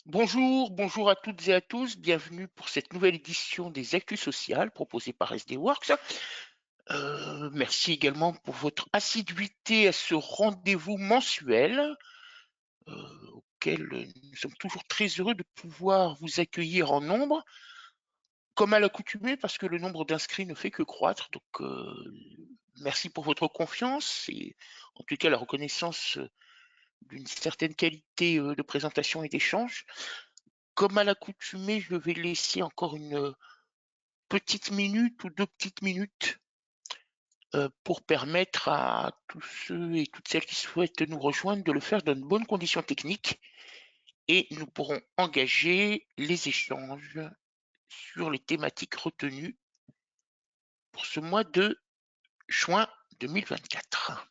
Bonjour, bonjour à toutes et à tous, bienvenue pour cette nouvelle édition des Actus Sociales proposée par SD Works. Merci également pour votre assiduité à ce rendez-vous mensuel auquel nous sommes toujours très heureux de pouvoir vous accueillir en nombre, comme à l'accoutumée, parce que le nombre d'inscrits ne fait que croître. Donc, merci pour votre confiance et en tout cas la reconnaissance d'une certaine qualité de présentation et d'échange. Comme à l'accoutumée, je vais laisser encore une petite minute ou 2 petites minutes, pour permettre à tous ceux et toutes celles qui souhaitent nous rejoindre de le faire dans de bonnes conditions techniques et nous pourrons engager les échanges sur les thématiques retenues pour ce mois de juin 2024.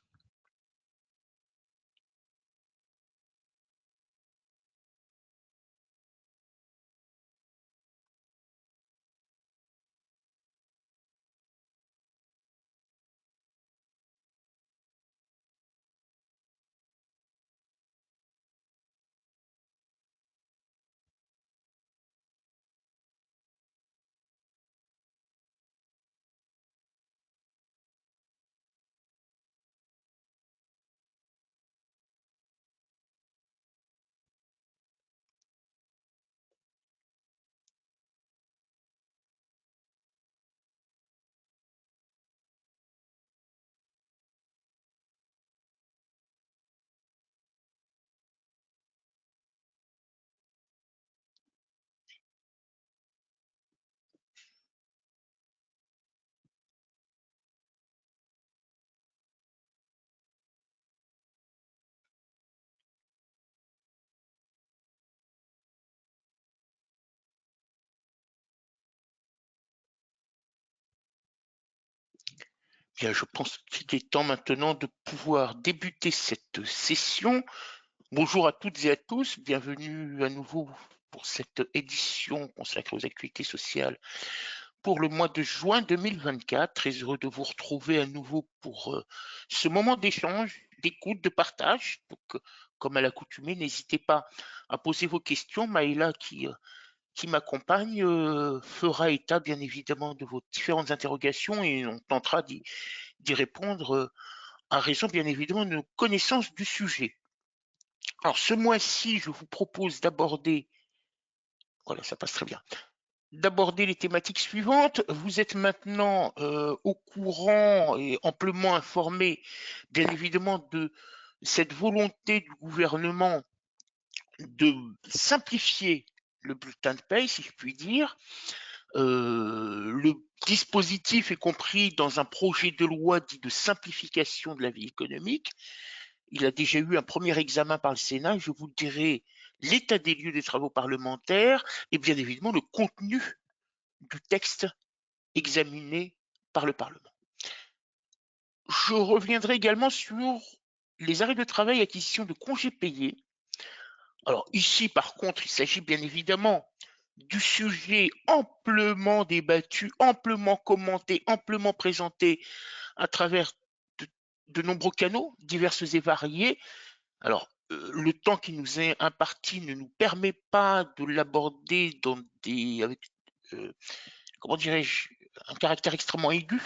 Bien, je pense qu'il est temps maintenant de pouvoir débuter cette session. Bonjour à toutes et à tous, bienvenue à nouveau pour cette édition consacrée aux actualités sociales pour le mois de juin 2024. Très heureux de vous retrouver à nouveau pour ce moment d'échange, d'écoute, de partage. Donc, comme à l'accoutumée, n'hésitez pas à poser vos questions. Maïla, qui m'accompagne, fera état bien évidemment de vos différentes interrogations et on tentera d'y répondre à raison bien évidemment de nos connaissances du sujet. Alors, ce mois-ci, je vous propose d'aborder, voilà, ça passe très bien, d'aborder les thématiques suivantes. Vous êtes maintenant au courant et amplement informé, bien évidemment, de cette volonté du gouvernement de simplifier le bulletin de paye, si je puis dire. Le dispositif est compris dans un projet de loi dit de simplification de la vie économique. Il a déjà eu un premier examen par le Sénat. Je vous dirai l'état des lieux des travaux parlementaires et bien évidemment le contenu du texte examiné par le Parlement. Je reviendrai également sur les arrêts de travail et acquisition de congés payés. Alors ici, par contre, il s'agit bien évidemment du sujet amplement débattu, amplement commenté, amplement présenté à travers de, de nombreux canaux, divers et variés. Alors, le temps qui nous est imparti ne nous permet pas de l'aborder avec, comment dirais-je, un caractère extrêmement aigu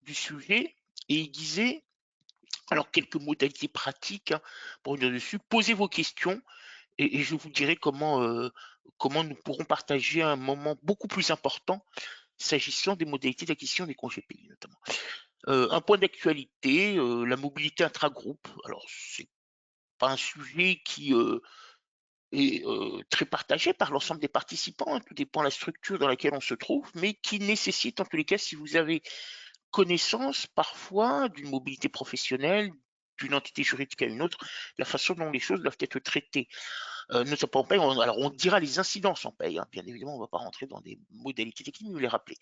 du sujet et aiguisé. Alors, quelques modalités pratiques, hein, pour revenir dessus. Posez vos questions et je vous dirai comment nous pourrons partager un moment beaucoup plus important s'agissant des modalités d'acquisition des congés payés notamment. Un point d'actualité, la mobilité intragroupe. Alors, c'est pas un sujet qui est très partagé par l'ensemble des participants, hein, tout dépend de la structure dans laquelle on se trouve, mais qui nécessite en tous les cas, si vous avez connaissance parfois d'une mobilité professionnelle, d'une entité juridique à une autre, la façon dont les choses doivent être traitées. Notamment en paye, alors on dira les incidences en paye, hein, bien évidemment, on ne va pas rentrer dans des modalités techniques, mais vous les rappeler.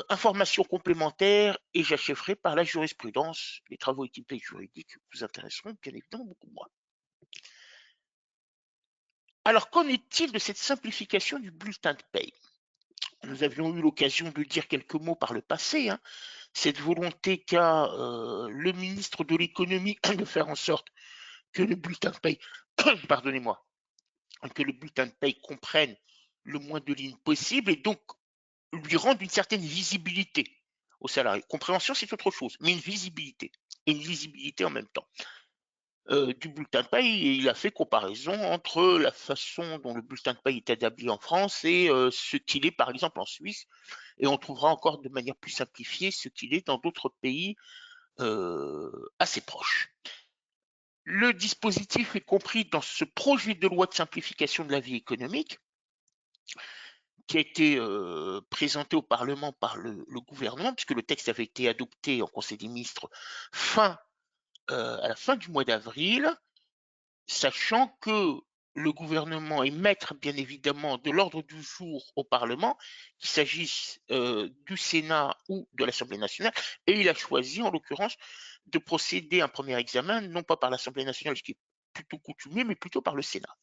Informations complémentaires et j'achèverai par la jurisprudence. Les travaux équipés juridiques vous intéresseront bien évidemment beaucoup moins. Alors, qu'en est-il de cette simplification du bulletin de paye? Nous avions eu l'occasion de dire quelques mots par le passé, hein, cette volonté qu'a le ministre de l'économie de faire en sorte que le bulletin de paye, pardonnez-moi, que le bulletin de paye comprenne le moins de lignes possible et donc lui rendre une certaine visibilité au salarié. Compréhension, c'est autre chose, mais une visibilité. Et une lisibilité en même temps. Du bulletin de paye, et il a fait comparaison entre la façon dont le bulletin de paye est établi en France et ce qu'il est par exemple en Suisse, et on trouvera encore de manière plus simplifiée ce qu'il est dans d'autres pays assez proches. Le dispositif est compris dans ce projet de loi de simplification de la vie économique qui a été présenté au Parlement par le gouvernement, puisque le texte avait été adopté en Conseil des ministres à la fin du mois d'avril, sachant que le gouvernement est maître, bien évidemment, de l'ordre du jour au Parlement, qu'il s'agisse du Sénat ou de l'Assemblée nationale, et il a choisi, en l'occurrence, de procéder à un premier examen, non pas par l'Assemblée nationale, ce qui est plutôt coutumier, mais plutôt par le Sénat.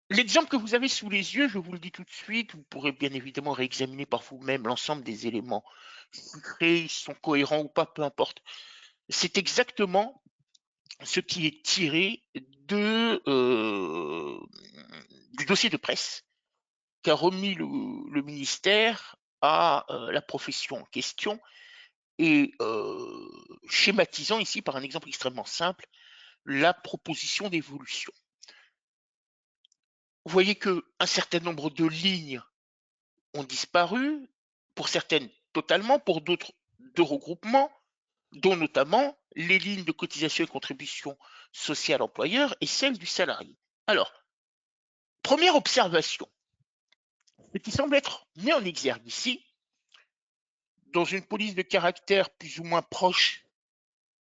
L'exemple que vous avez sous les yeux, je vous le dis tout de suite, vous pourrez bien évidemment réexaminer par vous-même l'ensemble des éléments chiffrés, ils sont cohérents ou pas, peu importe. C'est exactement ce qui est tiré du dossier de presse qu'a remis le ministère à la profession en question et schématisant ici par un exemple extrêmement simple la proposition d'évolution. Vous voyez qu'un certain nombre de lignes ont disparu, pour certaines totalement, pour d'autres de regroupements, dont notamment les lignes de cotisation et contribution sociale employeur et celles du salarié. Alors, première observation, ce qui semble être mis en exergue ici, dans une police de caractère plus ou moins proche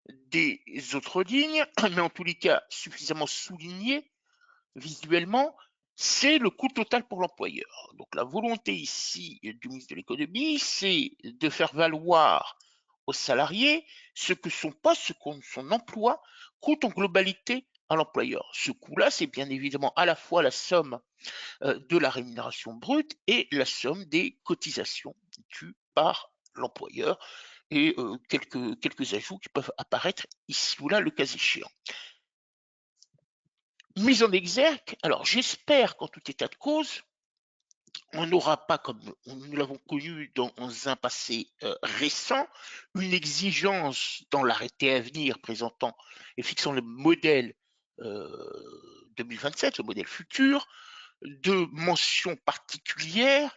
des autres lignes, mais en tous les cas suffisamment soulignée visuellement, c'est le coût total pour l'employeur. Donc la volonté ici du ministre de l'économie, c'est de faire valoir aux salariés ce que son poste, ce que son emploi coûte en globalité à l'employeur. Ce coût-là, c'est bien évidemment à la fois la somme de la rémunération brute et la somme des cotisations dues par l'employeur et quelques ajouts qui peuvent apparaître ici ou là le cas échéant. Mise en exergue, alors j'espère qu'en tout état de cause, on n'aura pas, comme nous l'avons connu dans un passé récent, une exigence dans l'arrêté à venir présentant et fixant le modèle 2027, le modèle futur, de mentions particulières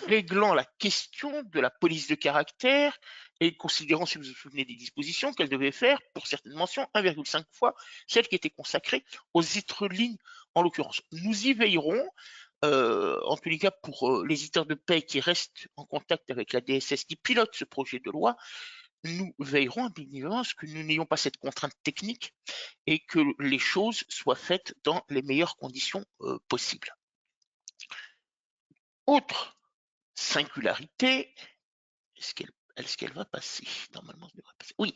réglant la question de la police de caractère et considérant, si vous vous souvenez des dispositions, qu'elle devait faire, pour certaines mentions, 1,5 fois celle qui était consacrée aux autres lignes en l'occurrence. Nous y veillerons, en tous les cas pour les éditeurs de paie qui restent en contact avec la DSS qui pilote ce projet de loi, nous veillerons bien évidemment à ce que nous n'ayons pas cette contrainte technique et que les choses soient faites dans les meilleures conditions possibles. Autre singularité, est-ce qu'elle va passer? Normalement, elle devrait passer. Oui,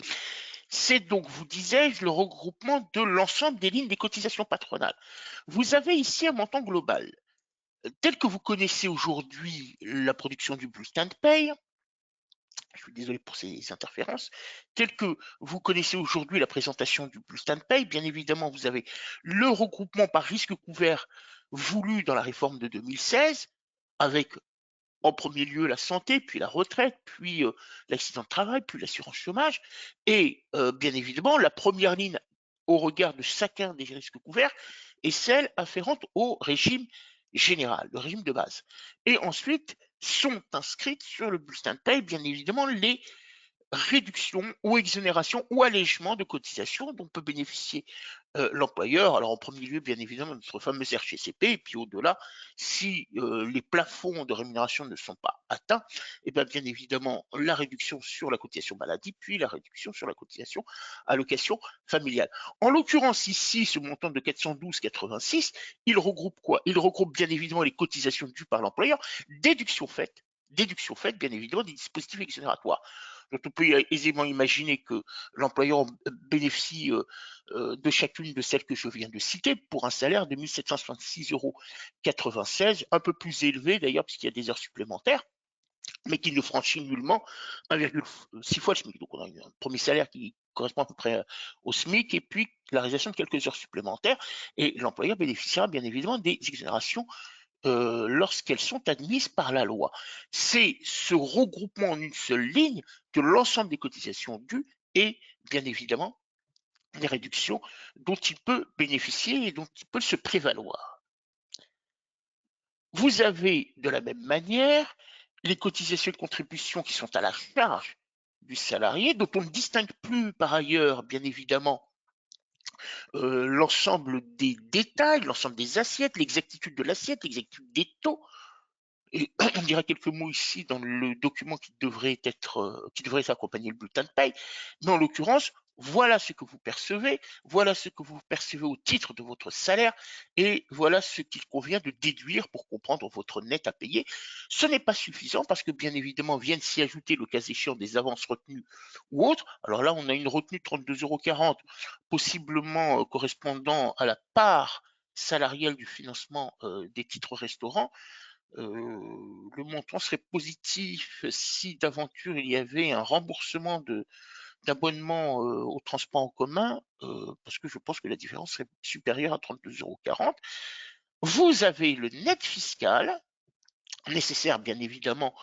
c'est donc, vous disais-je, le regroupement de l'ensemble des lignes des cotisations patronales. Vous avez ici un montant global. Tel que vous connaissez aujourd'hui la production du bulletin de paye, je suis désolé pour ces interférences, tel que vous connaissez aujourd'hui la présentation du bulletin de paye, bien évidemment, vous avez le regroupement par risque couvert voulu dans la réforme de 2016, avec en premier lieu la santé, puis la retraite, puis l'accident de travail, puis l'assurance chômage, et bien évidemment, la première ligne au regard de chacun des risques couverts est celle afférente au régime général, le régime de base. Et ensuite sont inscrites sur le bulletin de paie, bien évidemment, les réduction ou exonération ou allègement de cotisations dont peut bénéficier l'employeur. Alors en premier lieu, bien évidemment, notre fameuse RGCP, et puis au-delà, si les plafonds de rémunération ne sont pas atteints, et bien évidemment la réduction sur la cotisation maladie, puis la réduction sur la cotisation allocation familiale. En l'occurrence ici, ce montant de 412,86, il regroupe quoi? Il regroupe bien évidemment les cotisations dues par l'employeur, déduction faite bien évidemment des dispositifs exonératoire. Donc on peut aisément imaginer que l'employeur bénéficie de chacune de celles que je viens de citer pour un salaire de 1766,96 €, un peu plus élevé d'ailleurs puisqu'il y a des heures supplémentaires. mais qui ne franchit nullement 1,6 fois le SMIC. Donc on a un premier salaire qui correspond à peu près au SMIC, et puis la réalisation de quelques heures supplémentaires, et l'employeur bénéficiera bien évidemment des exonérations lorsqu'elles sont admises par la loi. C'est ce regroupement en une seule ligne que l'ensemble des cotisations dues et bien évidemment des réductions dont il peut bénéficier et dont il peut se prévaloir. Vous avez de la même manière les cotisations et contributions qui sont à la charge du salarié, dont on ne distingue plus par ailleurs, bien évidemment, l'ensemble des détails, l'ensemble des assiettes, l'exactitude de l'assiette, l'exactitude des taux. Et on dira quelques mots ici dans le document qui devrait accompagner le bulletin de paye. Mais en l'occurrence, voilà ce que vous percevez, voilà ce que vous percevez au titre de votre salaire, et voilà ce qu'il convient de déduire pour comprendre votre net à payer. Ce n'est pas suffisant parce que bien évidemment viennent s'y ajouter le cas échéant des avances retenues ou autres. Alors là, on a une retenue de 32,40 €, possiblement correspondant à la part salariale du financement des titres restaurants. Le montant serait positif si d'aventure il y avait un remboursement d'abonnement au transport en commun, parce que je pense que la différence serait supérieure à 32,40 €. Vous avez le net fiscal, nécessaire bien évidemment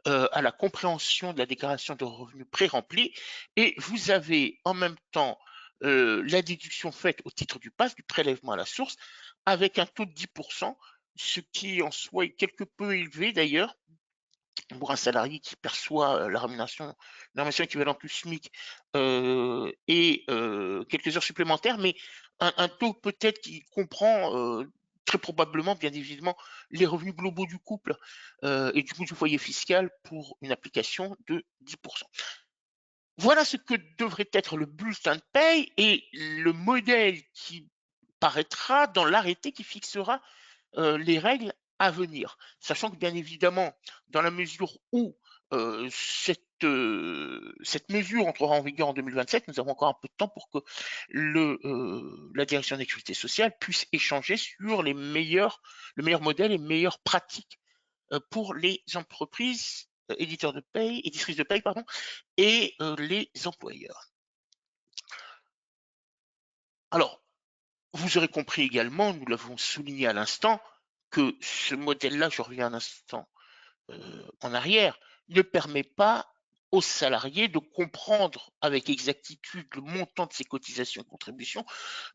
à la compréhension de la déclaration de revenus pré-remplie, et vous avez en même temps la déduction faite au titre du PAS, du prélèvement à la source, avec un taux de 10%, ce qui en soi est quelque peu élevé d'ailleurs pour un salarié qui perçoit la rémunération équivalente du SMIC et quelques heures supplémentaires, mais un taux peut-être qui comprend très probablement, bien évidemment, les revenus globaux du couple et du coût du foyer fiscal pour une application de 10%. Voilà ce que devrait être le bulletin de paye et le modèle qui paraîtra dans l'arrêté qui fixera les règles à venir. Sachant que bien évidemment, dans la mesure où cette mesure entrera en vigueur en 2027, nous avons encore un peu de temps pour que la direction de la sécurité sociale puisse échanger sur le meilleur modèle et meilleures pratiques pour les entreprises éditeurs de paye, éditrices de paye, pardon, et les employeurs. Alors, vous aurez compris également, nous l'avons souligné à l'instant, que ce modèle-là, je reviens un instant en arrière, ne permet pas aux salariés de comprendre avec exactitude le montant de ses cotisations et contributions,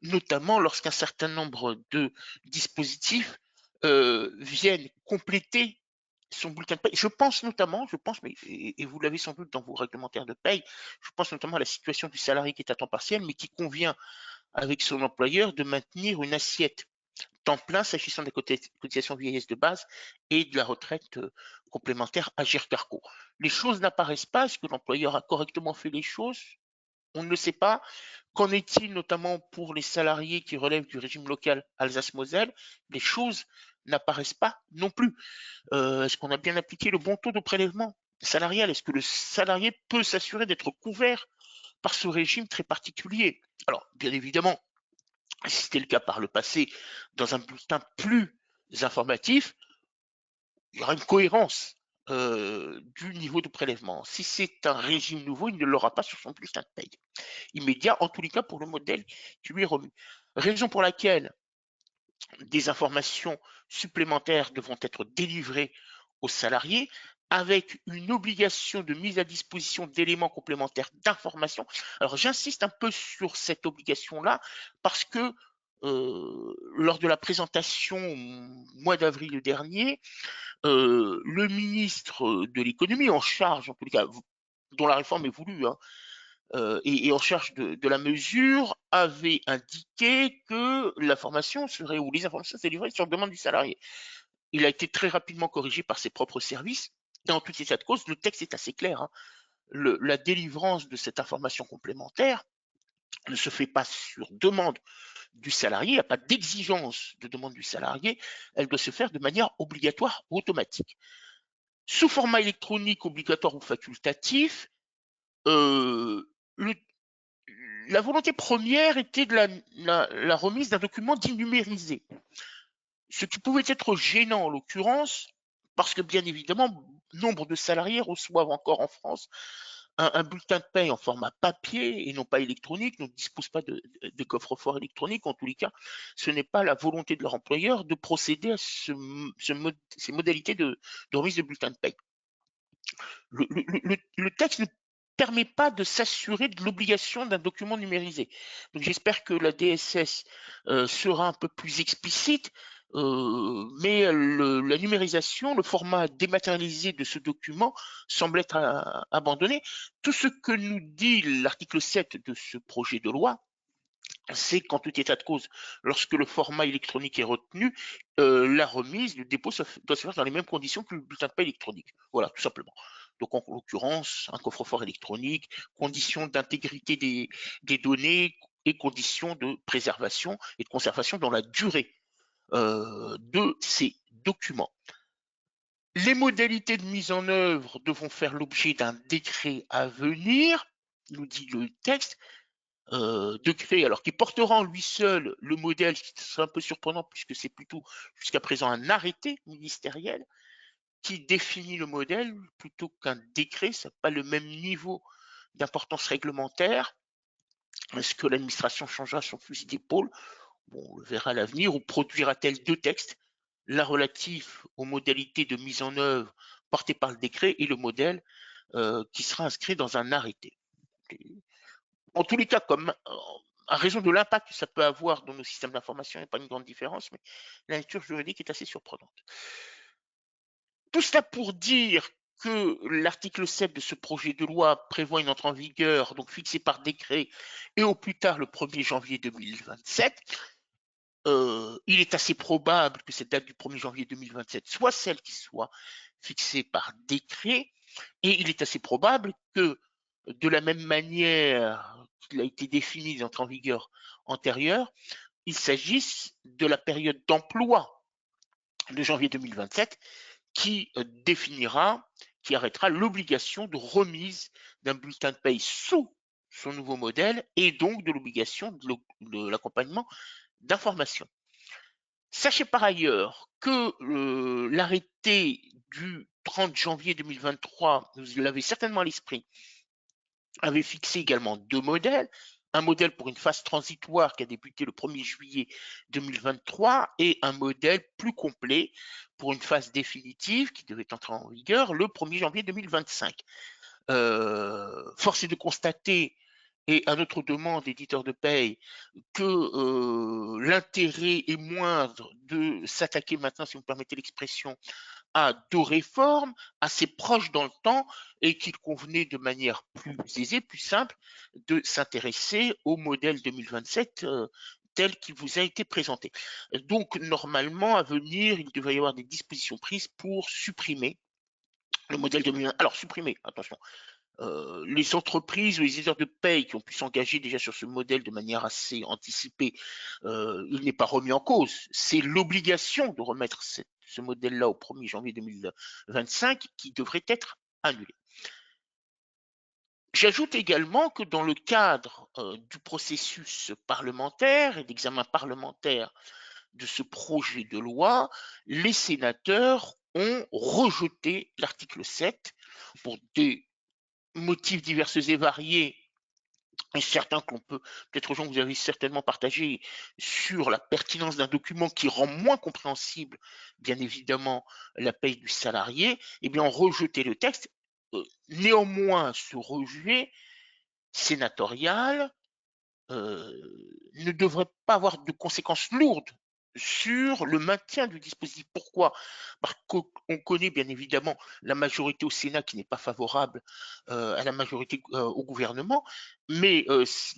notamment lorsqu'un certain nombre de dispositifs viennent compléter son bulletin de paye. Et vous l'avez sans doute dans vos réglementaires de paye, je pense notamment à la situation du salarié qui est à temps partiel, mais qui convient avec son employeur de maintenir une assiette temps plein s'agissant des cotisations vieillesse de base et de la retraite complémentaire Agir Carco. Les choses n'apparaissent pas. Est-ce que l'employeur a correctement fait les choses? On ne le sait pas. Qu'en est-il notamment pour les salariés qui relèvent du régime local Alsace-Moselle? Les choses n'apparaissent pas non plus. Est-ce qu'on a bien appliqué le bon taux de prélèvement salarial? Est-ce que le salarié peut s'assurer d'être couvert par ce régime très particulier? Alors, bien évidemment, si c'était le cas par le passé, dans un bulletin plus informatif, il y aura une cohérence du niveau de prélèvement. Si c'est un régime nouveau, il ne l'aura pas sur son bulletin de paye immédiat, en tous les cas pour le modèle qui lui est remis. Raison pour laquelle des informations supplémentaires devront être délivrées aux salariés avec une obligation de mise à disposition d'éléments complémentaires d'information. Alors j'insiste un peu sur cette obligation-là parce que lors de la présentation au mois d'avril dernier, le ministre de l'économie en charge, en tous les cas, dont la réforme est voulue, hein, et en charge de la mesure, avait indiqué que la formation serait, ou les informations seraient livrées sur demande du salarié. Il a été très rapidement corrigé par ses propres services. Et en tout état de cause, le texte est assez clair, hein. La délivrance de cette information complémentaire ne se fait pas sur demande du salarié, il n'y a pas d'exigence de demande du salarié, elle doit se faire de manière obligatoire ou automatique. Sous format électronique obligatoire ou facultatif, la volonté première était de la remise d'un document dit numérisé. Ce qui pouvait être gênant en l'occurrence, parce que bien évidemment, nombre de salariés reçoivent encore en France un bulletin de paie en format papier et non pas électronique, ne disposent pas de coffre-fort électronique. En tous les cas, ce n'est pas la volonté de leur employeur de procéder à ces modalités de remise de bulletin de paie. Le texte ne permet pas de s'assurer de l'obligation d'un document numérisé. Donc j'espère que la DSS sera un peu plus explicite, mais la numérisation, le format dématérialisé de ce document semble être abandonné. Tout ce que nous dit l'article 7 de ce projet de loi, c'est qu'en tout état de cause, lorsque le format électronique est retenu, la remise, le dépôt doit se faire dans les mêmes conditions que le bulletin de paie électronique. Voilà, tout simplement. Donc en l'occurrence, un coffre-fort électronique, conditions d'intégrité des données et conditions de préservation et de conservation dans la durée de ces documents. Les modalités de mise en œuvre devront faire l'objet d'un décret à venir, nous dit le texte, décret, alors qui portera en lui seul le modèle, ce qui serait un peu surprenant puisque c'est plutôt jusqu'à présent un arrêté ministériel qui définit le modèle plutôt qu'un décret. Ça n'a pas le même niveau d'importance réglementaire. Est-ce que l'administration changera son fusil d'épaule? Bon, on le verra à l'avenir. Ou produira-t-elle deux textes, l'un relatif aux modalités de mise en œuvre portées par le décret et le modèle qui sera inscrit dans un arrêté. En tous les cas, comme à raison de l'impact que ça peut avoir dans nos systèmes d'information, il n'y a pas une grande différence, mais la nature juridique est assez surprenante. Tout cela pour dire que l'article 7 de ce projet de loi prévoit une entrée en vigueur, donc fixée par décret, et au plus tard le 1er janvier 2027. Il est assez probable que cette date du 1er janvier 2027 soit celle qui soit fixée par décret, et il est assez probable que, de la même manière qu'il a été défini d'entrée en vigueur antérieure, il s'agisse de la période d'emploi de janvier 2027 qui définira, qui arrêtera l'obligation de remise d'un bulletin de paye sous son nouveau modèle et donc de l'obligation de l'accompagnement d'information. Sachez par ailleurs que l'arrêté du 30 janvier 2023, vous l'avez certainement à l'esprit, avait fixé également deux modèles. Un modèle pour une phase transitoire qui a débuté le 1er juillet 2023 et un modèle plus complet pour une phase définitive qui devait entrer en vigueur le 1er janvier 2025. Force est de constater, et à notre demande, éditeur de paye, que l'intérêt est moindre de s'attaquer maintenant, si vous me permettez l'expression, à deux réformes assez proches dans le temps et qu'il convenait de manière plus aisée, plus simple, de s'intéresser au modèle 2027 tel qu'il vous a été présenté. Donc, normalement, à venir, il devrait y avoir des dispositions prises pour supprimer le modèle 2020. Alors, supprimer, attention, les entreprises ou les éditeurs de paye qui ont pu s'engager déjà sur ce modèle de manière assez anticipée, il n'est pas remis en cause. C'est l'obligation de remettre ce modèle-là au 1er janvier 2025 qui devrait être annulé. J'ajoute également que dans le cadre du processus parlementaire et d'examen parlementaire de ce projet de loi, les sénateurs ont rejeté l'article 7 pour des motifs divers et variés, et certains qu'on peut, peut-être gens que vous avez certainement partagé sur la pertinence d'un document qui rend moins compréhensible, bien évidemment, la paye du salarié, eh bien, ont rejeté le texte. Néanmoins, ce rejet sénatorial ne devrait pas avoir de conséquences lourdes sur le maintien du dispositif. Pourquoi? Parce qu'on connaît bien évidemment la majorité au Sénat qui n'est pas favorable à la majorité au gouvernement, mais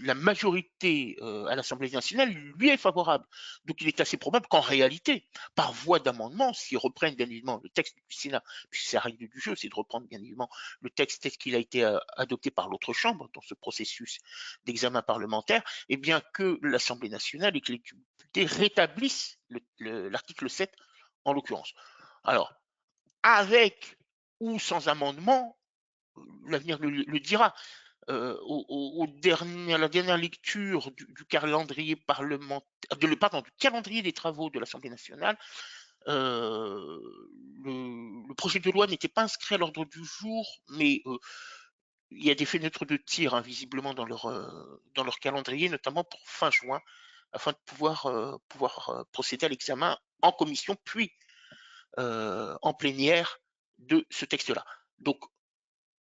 la majorité à l'Assemblée nationale lui est favorable. Donc il est assez probable qu'en réalité, par voie d'amendement, s'ils reprennent bien évidemment le texte du Sénat, puisque c'est la règle du jeu, c'est de reprendre bien évidemment le texte tel qu'il a été adopté par l'autre chambre dans ce processus d'examen parlementaire, eh bien que l'Assemblée nationale et que les députés rétablissent l'article 7 en l'occurrence. Alors, avec ou sans amendement, l'avenir le dira. À la dernière lecture du calendrier parlementaire, pardon, du calendrier des travaux de l'Assemblée nationale, Le projet de loi n'était pas inscrit à l'ordre du jour, mais il y a des fenêtres de tir, hein, visiblement dans leur calendrier, notamment pour fin juin, afin de pouvoir procéder à l'examen en commission, puis en plénière de ce texte-là. Donc,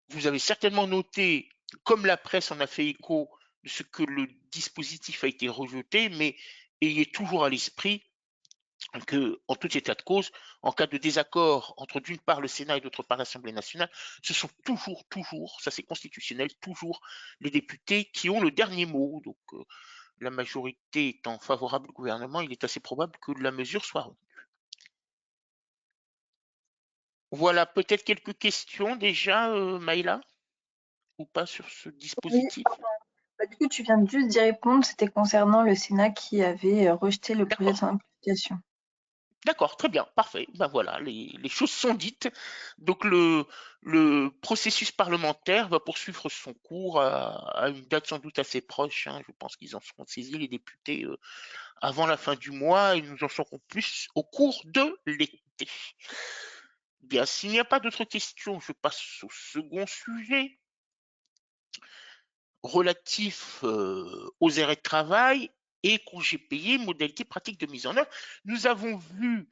vous avez certainement noté, comme la presse en a fait écho, de ce que le dispositif a été rejeté, mais ayez toujours à l'esprit que, en tout état de cause, en cas de désaccord entre d'une part le Sénat et d'autre part l'Assemblée nationale, ce sont toujours, ça c'est constitutionnel, toujours les députés qui ont le dernier mot. Donc, la majorité étant favorable au gouvernement, il est assez probable que la mesure soit retenue. Voilà, peut-être quelques questions déjà, Maïla, ou pas sur ce Oui, dispositif? bah, du coup, tu viens juste d'y répondre, c'était concernant le Sénat qui avait rejeté le projet de D'accord. simplification. D'accord, très bien, parfait. Ben voilà, les choses sont dites. Donc le processus parlementaire va poursuivre son cours à une date sans doute assez proche, hein. Je pense qu'ils en seront saisis, les députés, avant la fin du mois, et nous en saurons plus au cours de l'été. Bien, s'il n'y a pas d'autres questions, je passe au second sujet relatif aux arrêts de travail et congés payés, modalités pratiques de mise en œuvre. Nous avons vu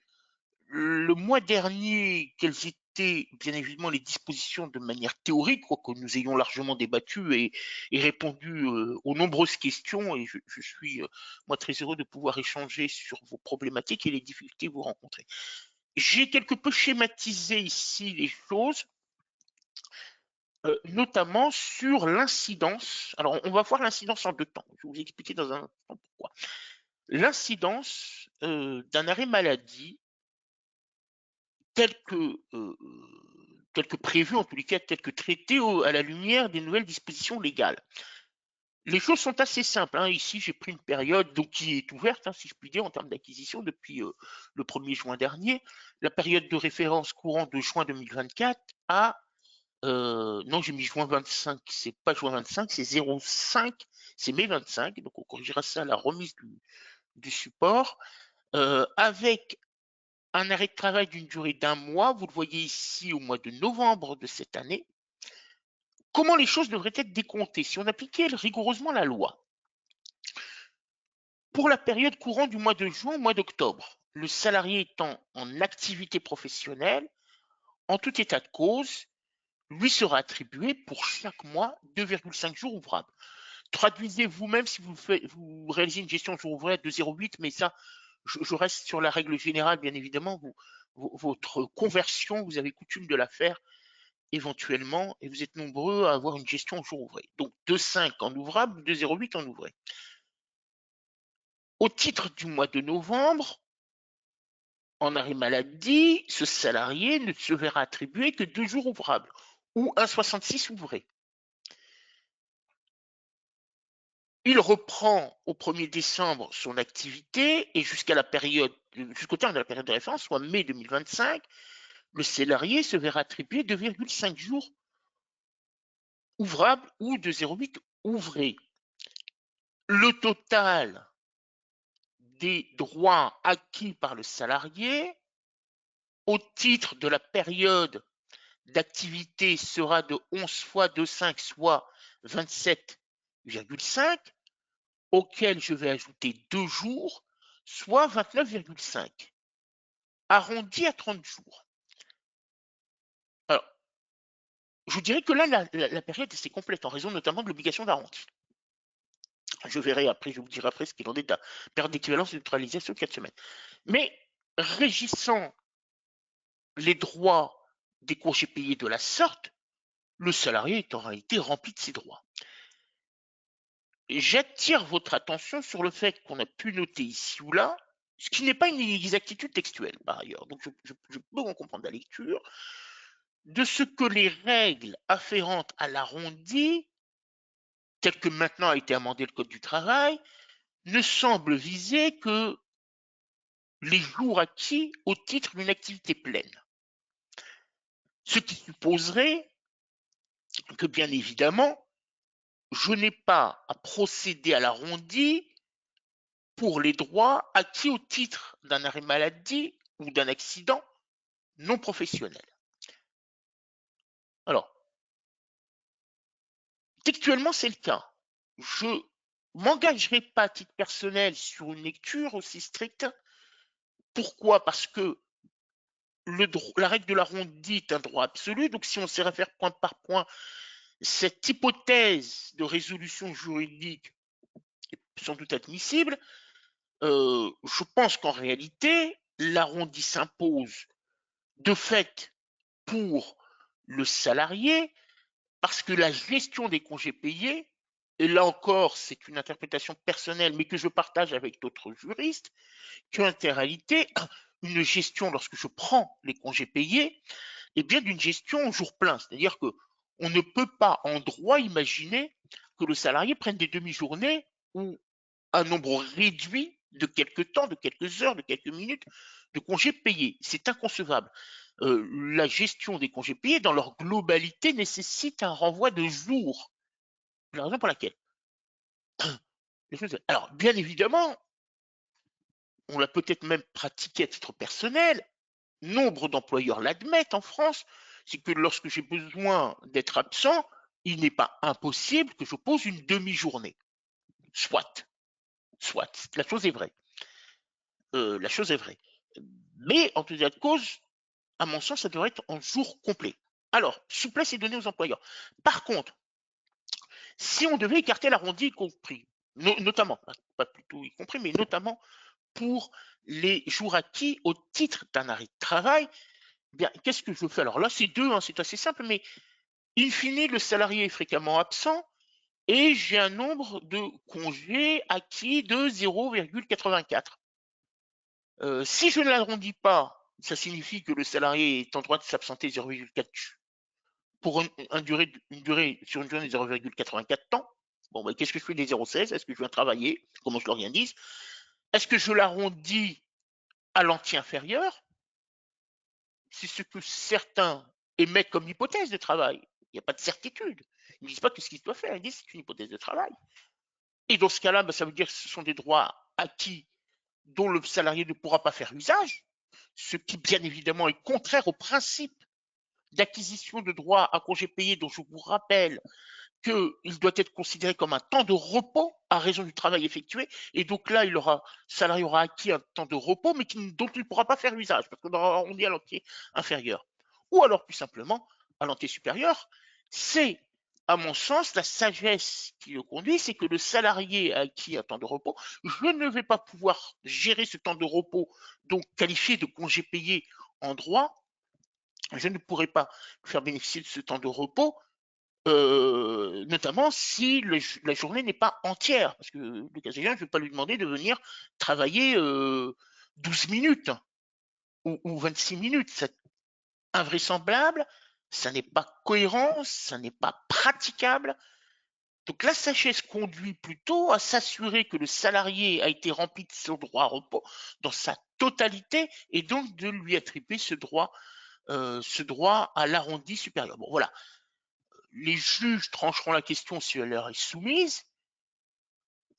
le mois dernier quelles étaient bien évidemment les dispositions de manière théorique, quoique nous ayons largement débattu et répondu aux nombreuses questions, et je suis moi très heureux de pouvoir échanger sur vos problématiques et les difficultés que vous rencontrez. J'ai quelque peu schématisé ici les choses, notamment sur l'incidence. Alors, on va voir l'incidence en deux temps. Je vais vous expliquer dans un instant pourquoi. L'incidence d'un arrêt maladie tel que prévu, en tous les cas, tel que traité à la lumière des nouvelles dispositions légales. Les choses sont assez simples, hein. Ici, j'ai pris une période donc, qui est ouverte, hein, si je puis dire, en termes d'acquisition depuis le 1er juin dernier. La période de référence courant de juin 2024 à non, j'ai mis juin 25, c'est pas juin 25, c'est 05, c'est mai 25, donc on corrigera ça à la remise du support, avec un arrêt de travail d'une durée d'un mois, vous le voyez ici au mois de novembre de cette année. Comment les choses devraient être décomptées si on appliquait rigoureusement la loi? Pour la période courant du mois de juin au mois d'octobre, le salarié étant en activité professionnelle, en tout état de cause, lui sera attribué pour chaque mois 2,5 jours ouvrables. Traduisez vous-même si vous réalisez une gestion de jour ouvré de 0,8, mais ça, je reste sur la règle générale, bien évidemment. Votre conversion, vous avez coutume de la faire éventuellement, et vous êtes nombreux à avoir une gestion au jour ouvré. Donc 2,5 en ouvrable, 2,08 en ouvré. Au titre du mois de novembre, en arrêt maladie, ce salarié ne se verra attribuer que 2 jours ouvrables ou 1,66 ouvré. Il reprend au 1er décembre son activité et jusqu'au terme de la période de référence, soit mai 2025, le salarié se verra attribuer 2,5 jours ouvrables ou 2,08 ouvrés. Le total des droits acquis par le salarié au titre de la période d'activité sera de 11 fois 2,5, soit 27,5, auquel je vais ajouter 2 jours, soit 29,5, arrondi à 30 jours. Alors, je vous dirais que là, la période est assez complète, en raison notamment de l'obligation d'arrondi. Je verrai après, je vous dirai après ce qu'il en est de la période d'équivalence neutralisée sur 4 semaines. Mais régissant les droits des congés payés de la sorte, le salarié est en réalité rempli de ses droits. J'attire votre attention sur le fait qu'on a pu noter ici ou là, ce qui n'est pas une inexactitude textuelle par ailleurs, donc je peux en comprendre la lecture, de ce que les règles afférentes à l'arrondi, telles que maintenant a été amendé le Code du travail, ne semblent viser que les jours acquis au titre d'une activité pleine. Ce qui supposerait que, bien évidemment, je n'ai pas à procéder à l'arrondi pour les droits acquis au titre d'un arrêt maladie ou d'un accident non professionnel. Alors, textuellement, c'est le cas. Je m'engagerai pas à titre personnel sur une lecture aussi stricte. Pourquoi? Parce que la règle de la ronde dit est un droit absolu, donc si on s'y réfère point par point, cette hypothèse de résolution juridique est sans doute admissible. Je pense qu'en réalité, l'arrondi s'impose de fait pour le salarié parce que la gestion des congés payés, et là encore, c'est une interprétation personnelle, mais que je partage avec d'autres juristes, qu'en réalité, une gestion, lorsque je prends les congés payés, est bien d'une gestion au jour plein. C'est-à-dire que on ne peut pas en droit imaginer que le salarié prenne des demi-journées ou un nombre réduit de quelques temps, de quelques heures, de quelques minutes de congés payés. C'est inconcevable. La gestion des congés payés, dans leur globalité, nécessite un renvoi de jours. C'est la raison pour laquelle. Alors, bien évidemment, on l'a peut-être même pratiqué à titre personnel, nombre d'employeurs l'admettent en France, c'est que lorsque j'ai besoin d'être absent, il n'est pas impossible que je pose une demi-journée. Soit, la chose est vraie. La chose est vraie. Mais en tout état de cause, à mon sens, ça devrait être en jour complet. Alors, souplesse est donnée aux employeurs. Par contre, si on devait écarter l'arrondi y compris, notamment, pas plutôt y compris, mais notamment pour les jours acquis au titre d'un arrêt de travail, bien, qu'est-ce que je fais? Alors là, c'est deux, hein, c'est assez simple, mais in fine, le salarié est fréquemment absent et j'ai un nombre de congés acquis de 0,84. Si je ne l'arrondis pas, ça signifie que le salarié est en droit de s'absenter 0,4 pour une durée sur une journée de 0,84 temps. Bon, ben, qu'est-ce que je fais des 0,16? Est-ce que je viens travailler, comme je l'organise? Est-ce que je l'arrondis à l'entier inférieur? C'est ce que certains émettent comme hypothèse de travail. Il n'y a pas de certitude. Ils ne disent pas que ce qu'ils doivent faire, ils disent que c'est une hypothèse de travail. Et dans ce cas-là, ben, ça veut dire que ce sont des droits acquis dont le salarié ne pourra pas faire usage, ce qui bien évidemment est contraire au principe d'acquisition de droits à congés payés dont je vous rappelle qu'il doit être considéré comme un temps de repos à raison du travail effectué. Et donc là, le salarié aura acquis un temps de repos, mais dont il ne pourra pas faire usage, parce qu'on est à l'entier inférieur. Ou alors, plus simplement, à l'entier supérieur, c'est, à mon sens, la sagesse qui le conduit, c'est que le salarié a acquis un temps de repos. Je ne vais pas pouvoir gérer ce temps de repos, donc qualifié de congé payé en droit. Je ne pourrai pas faire bénéficier de ce temps de repos notamment si la journée n'est pas entière, parce que le cas échéant, je ne vais pas lui demander de venir travailler 12 minutes ou 26 minutes. C'est invraisemblable, ça n'est pas cohérent, ça n'est pas praticable. Donc la sagesse conduit plutôt à s'assurer que le salarié a été rempli de son droit à repos dans sa totalité et donc de lui attribuer ce droit à l'arrondi supérieur. Bon, voilà. Les juges trancheront la question si elle leur est soumise.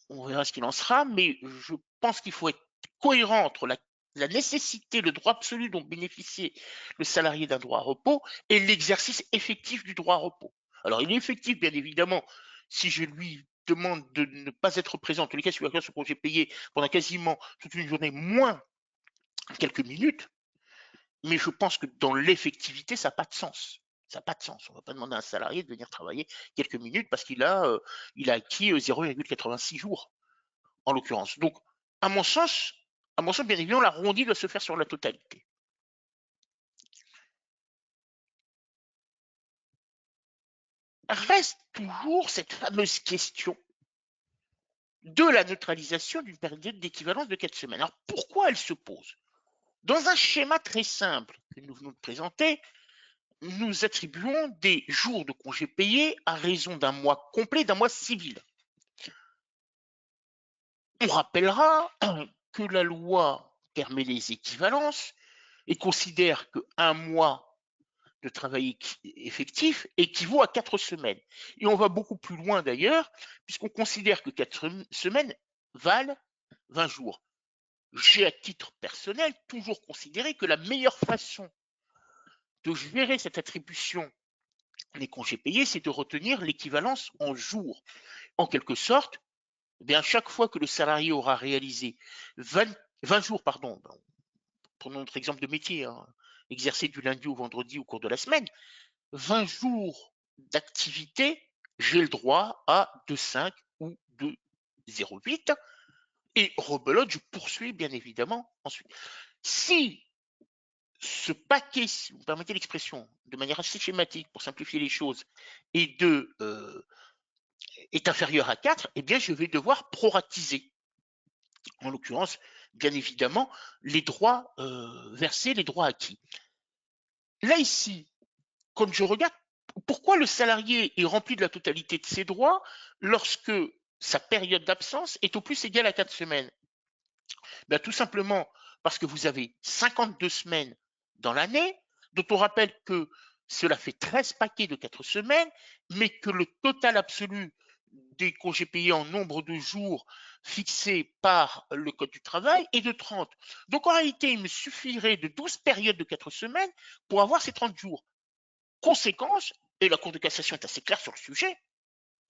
On verra ce qu'il en sera, mais je pense qu'il faut être cohérent entre la nécessité, le droit absolu dont bénéficiait le salarié d'un droit à repos et l'exercice effectif du droit à repos. Alors, il est effectif, bien évidemment, si je lui demande de ne pas être présent, en tous les cas, si il son congé payé pendant quasiment toute une journée, moins quelques minutes, mais je pense que dans l'effectivité, ça n'a pas de sens. Ça n'a pas de sens. On ne va pas demander à un salarié de venir travailler quelques minutes parce qu'il a acquis 0,86 jours, en l'occurrence. Donc, à mon sens, bien évidemment, l'arrondi doit se faire sur la totalité. Reste toujours cette fameuse question de la neutralisation d'une période d'équivalence de 4 semaines. Alors, pourquoi elle se pose? Dans un schéma très simple que nous venons de présenter, nous attribuons des jours de congés payés à raison d'un mois complet, d'un mois civil. On rappellera que la loi permet les équivalences et considère qu'un mois de travail effectif équivaut à 4 semaines. Et on va beaucoup plus loin d'ailleurs, puisqu'on considère que 4 semaines valent 20 jours. j'ai à titre personnel toujours considéré que la meilleure façon de gérer cette attribution des congés payés, c'est de retenir l'équivalence en jours. En quelque sorte, eh bien, chaque fois que le salarié aura réalisé 20 jours, pardon, prenons notre exemple de métier, hein, exercé du lundi au vendredi au cours de la semaine, 20 jours d'activité, j'ai le droit à 2,5 ou 2,08 et rebelote, je poursuis bien évidemment ensuite. Si ce paquet, si vous me permettez l'expression, de manière assez schématique pour simplifier les choses, est inférieur à 4, eh bien je vais devoir proratiser. En l'occurrence, bien évidemment, les droits versés, les droits acquis. Là ici, quand je regarde pourquoi le salarié est rempli de la totalité de ses droits lorsque sa période d'absence est au plus égale à 4 semaines. Ben, tout simplement parce que vous avez 52 semaines dans l'année, dont on rappelle que cela fait 13 paquets de 4 semaines, mais que le total absolu des congés payés en nombre de jours fixé par le Code du travail est de 30. Donc en réalité, il me suffirait de 12 périodes de 4 semaines pour avoir ces 30 jours. Conséquence, et la Cour de cassation est assez claire sur le sujet,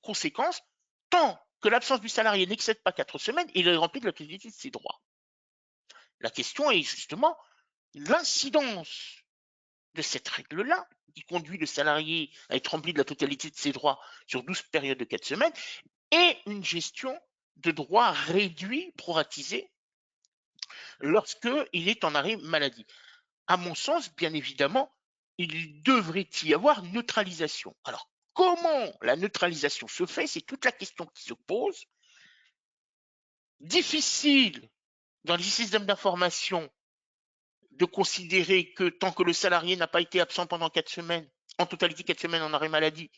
conséquence, tant que l'absence du salarié n'excède pas 4 semaines, il est rempli de la totalité de ses droits. La question est justement l'incidence de cette règle-là, qui conduit le salarié à être rempli de la totalité de ses droits sur 12 périodes de 4 semaines, et une gestion de droits réduits, proratisés, lorsqu'il est en arrêt maladie. À mon sens, bien évidemment, il devrait y avoir neutralisation. Alors, comment la neutralisation se fait? C'est toute la question qui se pose. Difficile dans les systèmes d'information de considérer que tant que le salarié n'a pas été absent pendant 4 semaines, en totalité 4 semaines en arrêt maladie,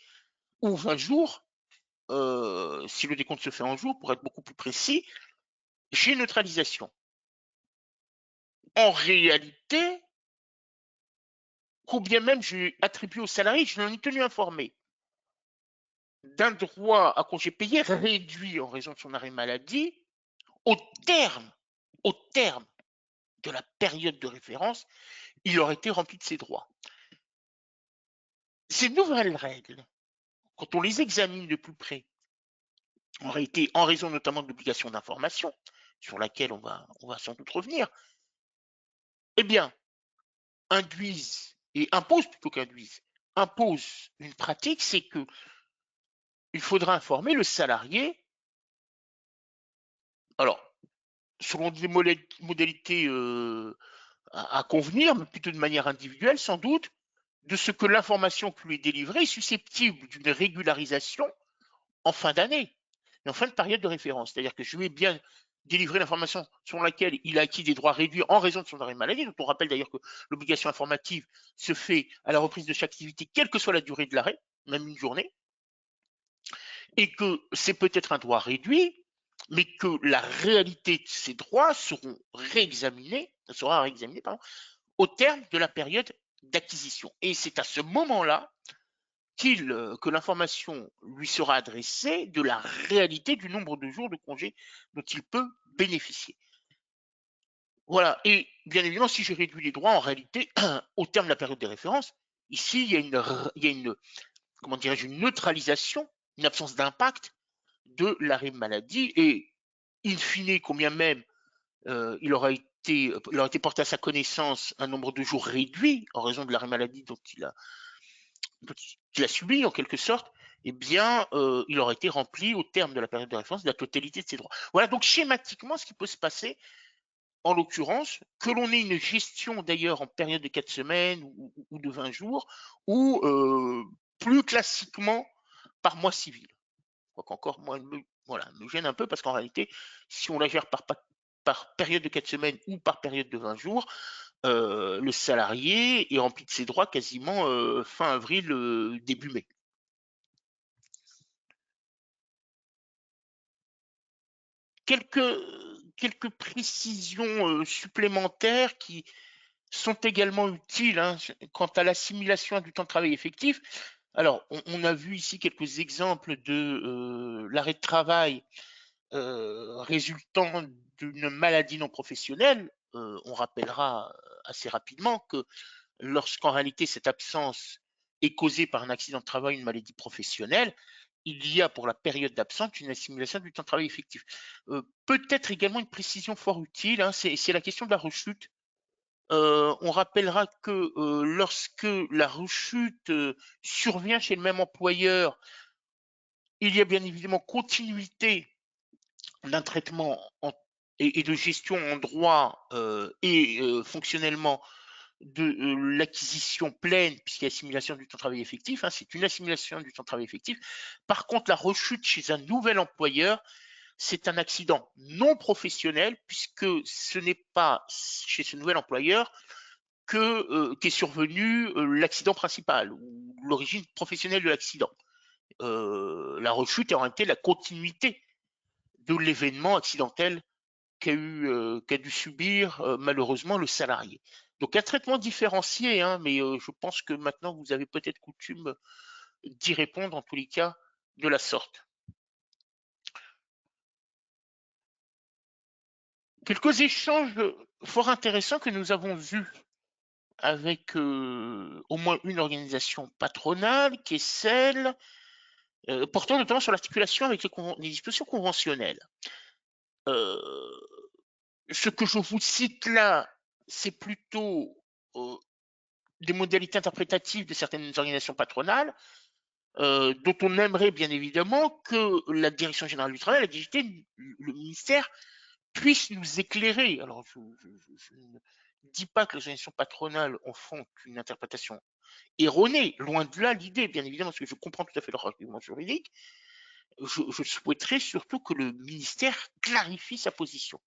ou 20 jours, si le décompte se fait en jours, pour être beaucoup plus précis, j'ai neutralisation. En réalité, combien même j'ai attribué au salarié, je l'en ai tenu informé d'un droit à congé payé réduit en raison de son arrêt maladie au terme, au terme de la période de référence, il aurait été rempli de ses droits. Ces nouvelles règles, quand on les examine de plus près, en réalité, en raison notamment de l'obligation d'information, sur laquelle on va sans doute revenir, eh bien, induisent et imposent plutôt qu'induisent, imposent une pratique, c'est que il faudra informer le salarié, alors, selon des modalités à convenir, mais plutôt de manière individuelle sans doute, de ce que l'information qui lui est délivrée est susceptible d'une régularisation en fin d'année, et en fin de période de référence. C'est-à-dire que je vais bien délivrer l'information sur laquelle il a acquis des droits réduits en raison de son arrêt maladie. Donc on rappelle d'ailleurs que l'obligation informative se fait à la reprise de chaque activité, quelle que soit la durée de l'arrêt, même une journée, et que c'est peut-être un droit réduit, mais que la réalité de ces droits sera réexaminée au terme de la période d'acquisition. Et c'est à ce moment-là que l'information lui sera adressée de la réalité du nombre de jours de congé dont il peut bénéficier. Voilà, et bien évidemment, si je réduis les droits, en réalité, au terme de la période de référence, ici, il y a une comment dirais-je, une neutralisation, une absence d'impact de l'arrêt maladie, et in fine, combien même il aura été porté à sa connaissance un nombre de jours réduit en raison de l'arrêt maladie dont qu'il a subi en quelque sorte, eh bien, il aura été rempli au terme de la période de référence de la totalité de ses droits. Voilà donc schématiquement ce qui peut se passer, en l'occurrence, que l'on ait une gestion d'ailleurs en période de 4 semaines ou de 20 jours, ou plus classiquement par mois civil. Encore moi, me gêne un peu parce qu'en réalité, si on la gère par période de 4 semaines ou par période de 20 jours, le salarié est rempli de ses droits quasiment fin avril, début mai. Quelques précisions supplémentaires qui sont également utiles hein, quant à l'assimilation du temps de travail effectif. Alors, on a vu ici quelques exemples de l'arrêt de travail résultant d'une maladie non professionnelle, on rappellera assez rapidement que lorsqu'en réalité cette absence est causée par un accident de travail, une maladie professionnelle, il y a pour la période d'absence une assimilation du temps de travail effectif. Peut-être également une précision fort utile, hein, c'est la question de la rechute. On rappellera que lorsque la rechute survient chez le même employeur, il y a bien évidemment continuité d'un traitement et de gestion en droit et fonctionnellement de l'acquisition pleine, puisqu'il y a assimilation du temps de travail effectif, hein, c'est une assimilation du temps de travail effectif. Par contre, la rechute chez un nouvel employeur, c'est un accident non professionnel, puisque ce n'est pas chez ce nouvel employeur qu'est survenu l'accident principal ou l'origine professionnelle de l'accident. La rechute est en réalité la continuité de l'événement accidentel qu'a dû subir malheureusement le salarié. Donc un traitement différencié, hein, mais je pense que maintenant vous avez peut-être coutume d'y répondre en tous les cas de la sorte. Quelques échanges fort intéressants que nous avons eus avec au moins une organisation patronale qui est celle portant notamment sur l'articulation avec les dispositions conventionnelles. Ce que je vous cite là, c'est plutôt des modalités interprétatives de certaines organisations patronales, dont on aimerait bien évidemment que la Direction générale du travail, la DGT, le ministère, puisse nous éclairer. Alors, je ne dis pas que les organisations patronales en font qu'une interprétation erronée, loin de là l'idée, bien évidemment, parce que je comprends tout à fait leur argument juridique. Je souhaiterais surtout que le ministère clarifie sa position.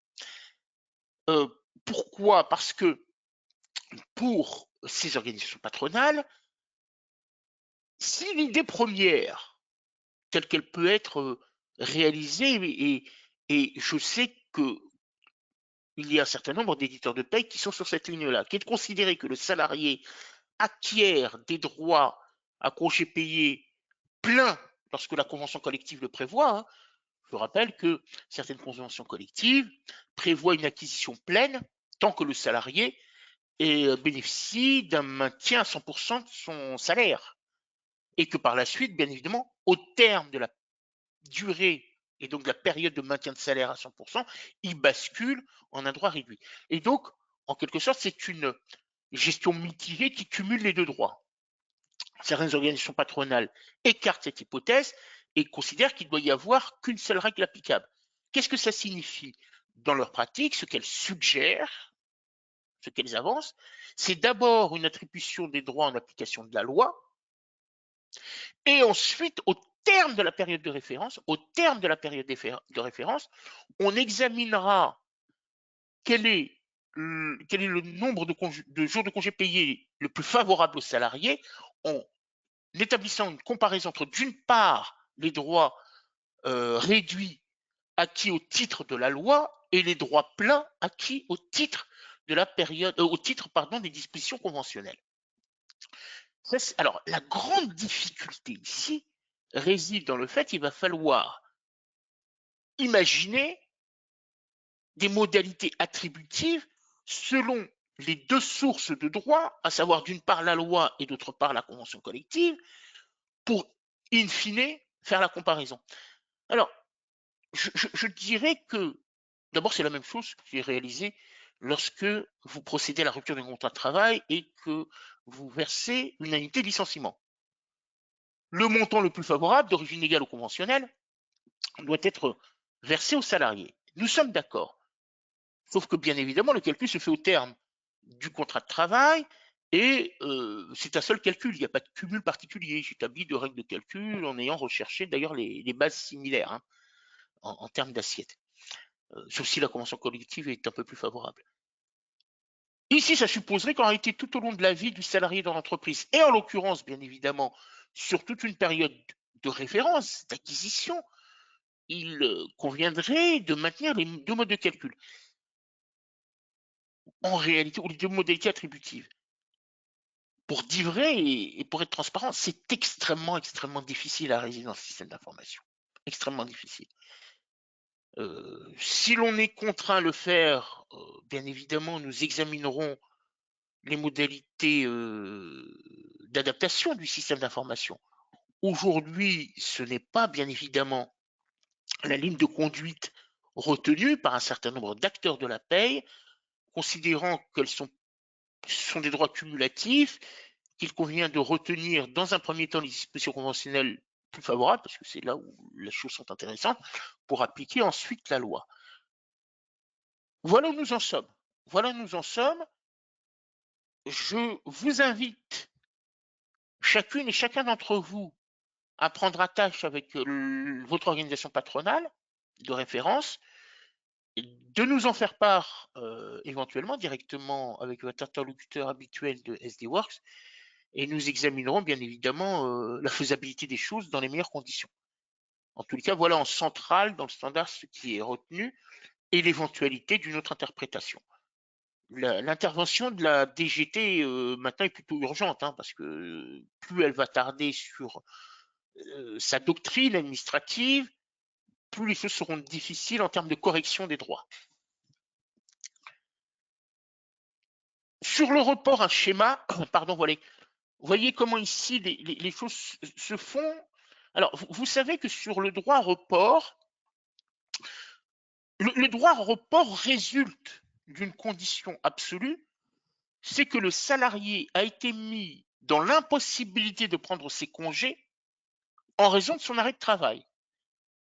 Pourquoi? Parce que pour ces organisations patronales, si l'idée première, telle qu'elle peut être réalisée, et je sais qu'il y a un certain nombre d'éditeurs de paie qui sont sur cette ligne-là, qui est de considérer que le salarié acquiert des droits à congés payés pleins lorsque la convention collective le prévoit. Hein. Je rappelle que certaines conventions collectives prévoient une acquisition pleine tant que le salarié bénéficie d'un maintien à 100% de son salaire. Et que par la suite, bien évidemment, au terme de la durée et donc la période de maintien de salaire à 100%, il bascule en un droit réduit. Et donc, en quelque sorte, c'est une gestion mitigée qui cumule les deux droits. Certaines organisations patronales écartent cette hypothèse et considèrent qu'il ne doit y avoir qu'une seule règle applicable. Qu'est-ce que ça signifie? Dans leur pratique, ce qu'elles suggèrent, ce qu'elles avancent, c'est d'abord une attribution des droits en application de la loi, et ensuite, au terme de la période de référence, on examinera quel est le nombre de jours de congés payés le plus favorable aux salariés en établissant une comparaison entre, d'une part, les droits réduits acquis au titre de la loi et les droits pleins acquis au titre de la période, des dispositions conventionnelles. Alors, la grande difficulté ici réside dans le fait qu'il va falloir imaginer des modalités attributives selon les deux sources de droit, à savoir d'une part la loi et d'autre part la convention collective, pour, in fine, faire la comparaison. Alors, je dirais que, d'abord, c'est la même chose qui est réalisée lorsque vous procédez à la rupture d'un contrat de travail et que vous versez une indemnité de licenciement. Le montant le plus favorable, d'origine légale ou conventionnelle, doit être versé aux salariés. Nous sommes d'accord. Sauf que, bien évidemment, le calcul se fait au terme du contrat de travail et c'est un seul calcul. Il n'y a pas de cumul particulier. J'établis deux règles de calcul en ayant recherché d'ailleurs les bases similaires hein, en termes d'assiette. Sauf si la convention collective est un peu plus favorable. Ici, ça supposerait qu'en réalité, tout au long de la vie du salarié dans l'entreprise, et en l'occurrence, bien évidemment, sur toute une période de référence, d'acquisition, il conviendrait de maintenir les deux modes de calcul. En réalité, ou les deux modalités attributives. Pour dire vrai et pour être transparent, c'est extrêmement difficile à réaliser dans ce système d'information. Extrêmement difficile. Si l'on est contraint à le faire, bien évidemment, nous examinerons les modalités d'adaptation du système d'information. Aujourd'hui, ce n'est pas bien évidemment la ligne de conduite retenue par un certain nombre d'acteurs de la paye, considérant qu'elles sont des droits cumulatifs, qu'il convient de retenir dans un premier temps les dispositions conventionnelles plus favorables, parce que c'est là où les choses sont intéressantes, pour appliquer ensuite la loi. Voilà où nous en sommes. Voilà où nous en sommes. Je vous invite, chacune et chacun d'entre vous, à prendre attache avec votre organisation patronale de référence, de nous en faire part éventuellement directement avec votre interlocuteur habituel de SD Works, et nous examinerons bien évidemment la faisabilité des choses dans les meilleures conditions. En tous les cas, voilà en centrale dans le standard ce qui est retenu et l'éventualité d'une autre interprétation. L'intervention de la DGT maintenant est plutôt urgente, hein, parce que plus elle va tarder sur sa doctrine administrative, plus les choses seront difficiles en termes de correction des droits. Sur le report, un schéma, pardon, voilà. Vous voyez comment ici les choses se font. Alors, vous savez que sur le droit report, le droit report résulte d'une condition absolue, c'est que le salarié a été mis dans l'impossibilité de prendre ses congés en raison de son arrêt de travail.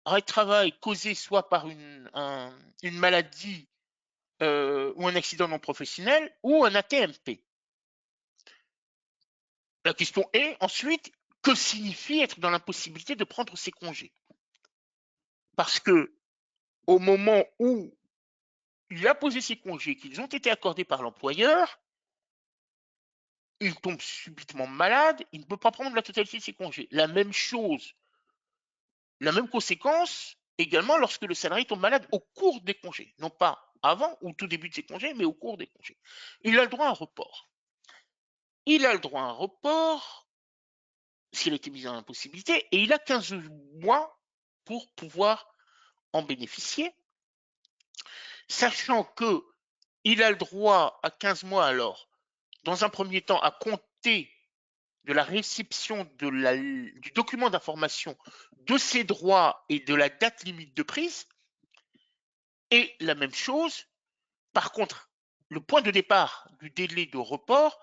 Arrêt de travail causé soit par une maladie ou un accident non professionnel ou un AT-MP. La question est ensuite, que signifie être dans l'impossibilité de prendre ses congés? Parce que au moment où il a posé ses congés, qu'ils ont été accordés par l'employeur, il tombe subitement malade, il ne peut pas prendre la totalité de ses congés. La même chose, la même conséquence également lorsque le salarié tombe malade au cours des congés, non pas avant ou tout début de ses congés, mais au cours des congés. Il a le droit à un report. Il a le droit à un report s'il a été mis dans l'impossibilité et il a 15 mois pour pouvoir en bénéficier, sachant que il a le droit à 15 mois alors, dans un premier temps, à compter de la réception du document d'information de ses droits et de la date limite de prise. Et la même chose, par contre, le point de départ du délai de report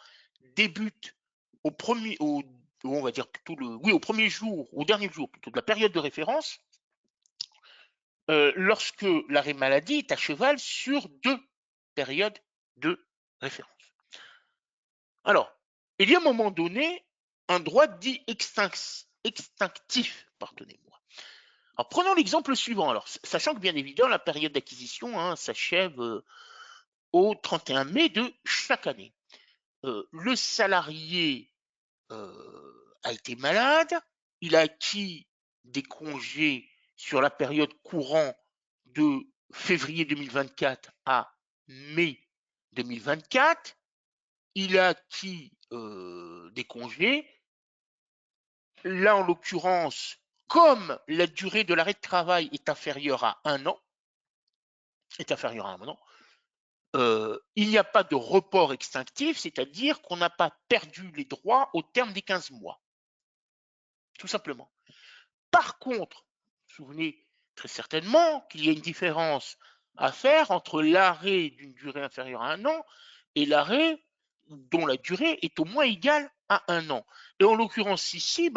débute au premier, on va dire plutôt au premier jour, au dernier jour plutôt de la période de référence, lorsque l'arrêt maladie est à cheval sur 2 périodes de référence. Alors, il y a un moment donné un droit dit extinctif, pardonnez-moi. Alors, prenons l'exemple suivant. Alors, sachant que bien évidemment, la période d'acquisition s'achève au 31 mai de chaque année. Le salarié a été malade, il a acquis des congés sur la période courant de février 2024 à mai 2024, il a acquis des congés. Là, en l'occurrence, comme la durée de l'arrêt de travail est inférieure à un an, il n'y a pas de report extinctif, c'est-à-dire qu'on n'a pas perdu les droits au terme des 15 mois. Tout simplement. Par contre, vous vous souvenez très certainement qu'il y a une différence à faire entre l'arrêt d'une durée inférieure à un an et l'arrêt dont la durée est au moins égale à un an. Et en l'occurrence ici,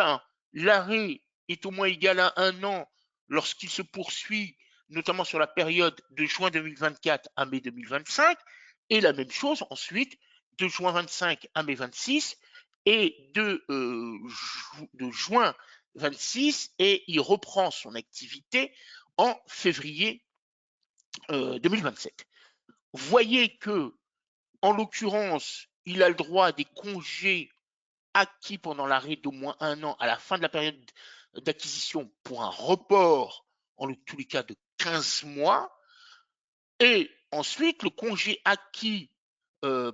l'arrêt est au moins égal à un an lorsqu'il se poursuit, notamment sur la période de juin 2024 à mai 2025, et la même chose ensuite de juin 25 à mai 26 et de juin 26, et il reprend son activité en février 2027. Voyez que, en l'occurrence, il a le droit à des congés acquis pendant l'arrêt d'au moins un an à la fin de la période d'acquisition pour un report, en tous les cas de 15 mois. Et ensuite, le congé acquis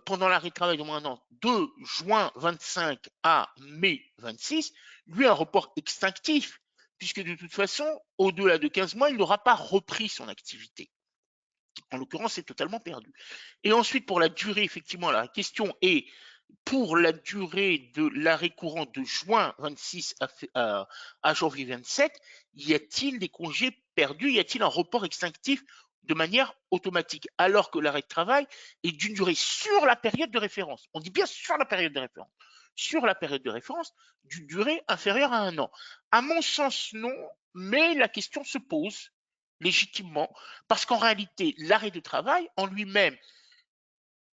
pendant l'arrêt de travail d'au moins un an de juin 25 à mai 26, lui, un report extinctif, puisque de toute façon, au-delà de 15 mois, il n'aura pas repris son activité. En l'occurrence, c'est totalement perdu. Et ensuite, pour la durée, effectivement, la question est, pour la durée de l'arrêt courant de juin 26 à janvier 27, y a-t-il des congés perdus? Y a-t-il un report extinctif de manière automatique, alors que l'arrêt de travail est d'une durée sur la période de référence? On dit bien sur la période de référence. Sur la période de référence, d'une durée inférieure à 1 an. À mon sens, non, mais la question se pose légitimement, parce qu'en réalité, l'arrêt de travail en lui-même,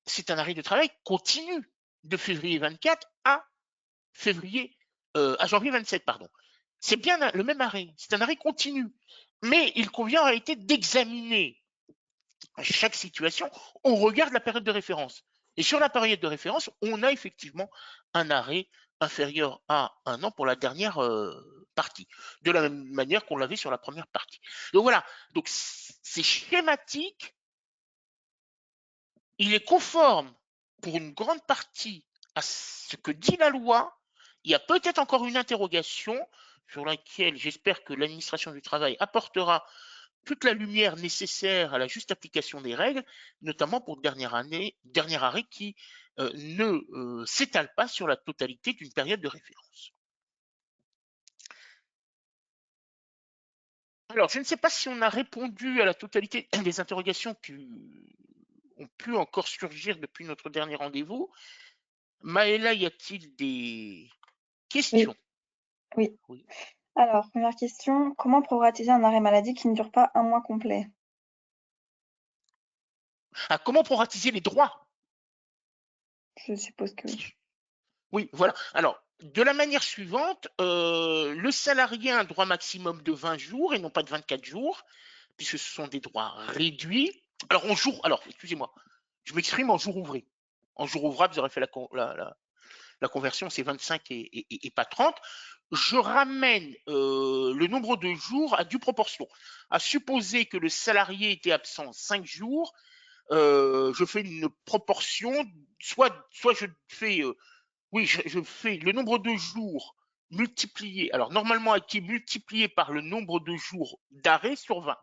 c'est un arrêt de travail continu de février 24 à janvier 27, pardon. C'est bien le même arrêt, c'est un arrêt continu. Mais il convient en réalité d'examiner chaque situation au regard de la période de référence. Et sur la période de référence, on a effectivement un arrêt inférieur à 1 an pour la dernière partie, de la même manière qu'on l'avait sur la première partie. Donc voilà, donc c'est schématique, il est conforme pour une grande partie à ce que dit la loi. Il y a peut-être encore une interrogation sur laquelle j'espère que l'administration du travail apportera toute la lumière nécessaire à la juste application des règles, notamment pour le dernier arrêt qui ne s'étale pas sur la totalité d'une période de référence. Alors, je ne sais pas si on a répondu à la totalité des interrogations qui ont pu encore surgir depuis notre dernier rendez-vous. Maëla, y a-t-il des questions? Oui. Oui. Alors, première question, comment proratiser un arrêt maladie qui ne dure pas un mois complet? Ah, comment proratiser les droits? Je suppose que oui. Oui, voilà. Alors, de la manière suivante, le salarié a un droit maximum de 20 jours et non pas de 24 jours, puisque ce sont des droits réduits. Alors, excusez-moi, je m'exprime en jour ouvré. En jour ouvrable, vous aurez fait la conversion, c'est 25 et pas 30. Je ramène le nombre de jours à due proportion. À supposer que le salarié était absent 5 jours, je fais une proportion, soit je fais, oui, je fais le nombre de jours multiplié, alors normalement qui est multiplié par le nombre de jours d'arrêt sur 20.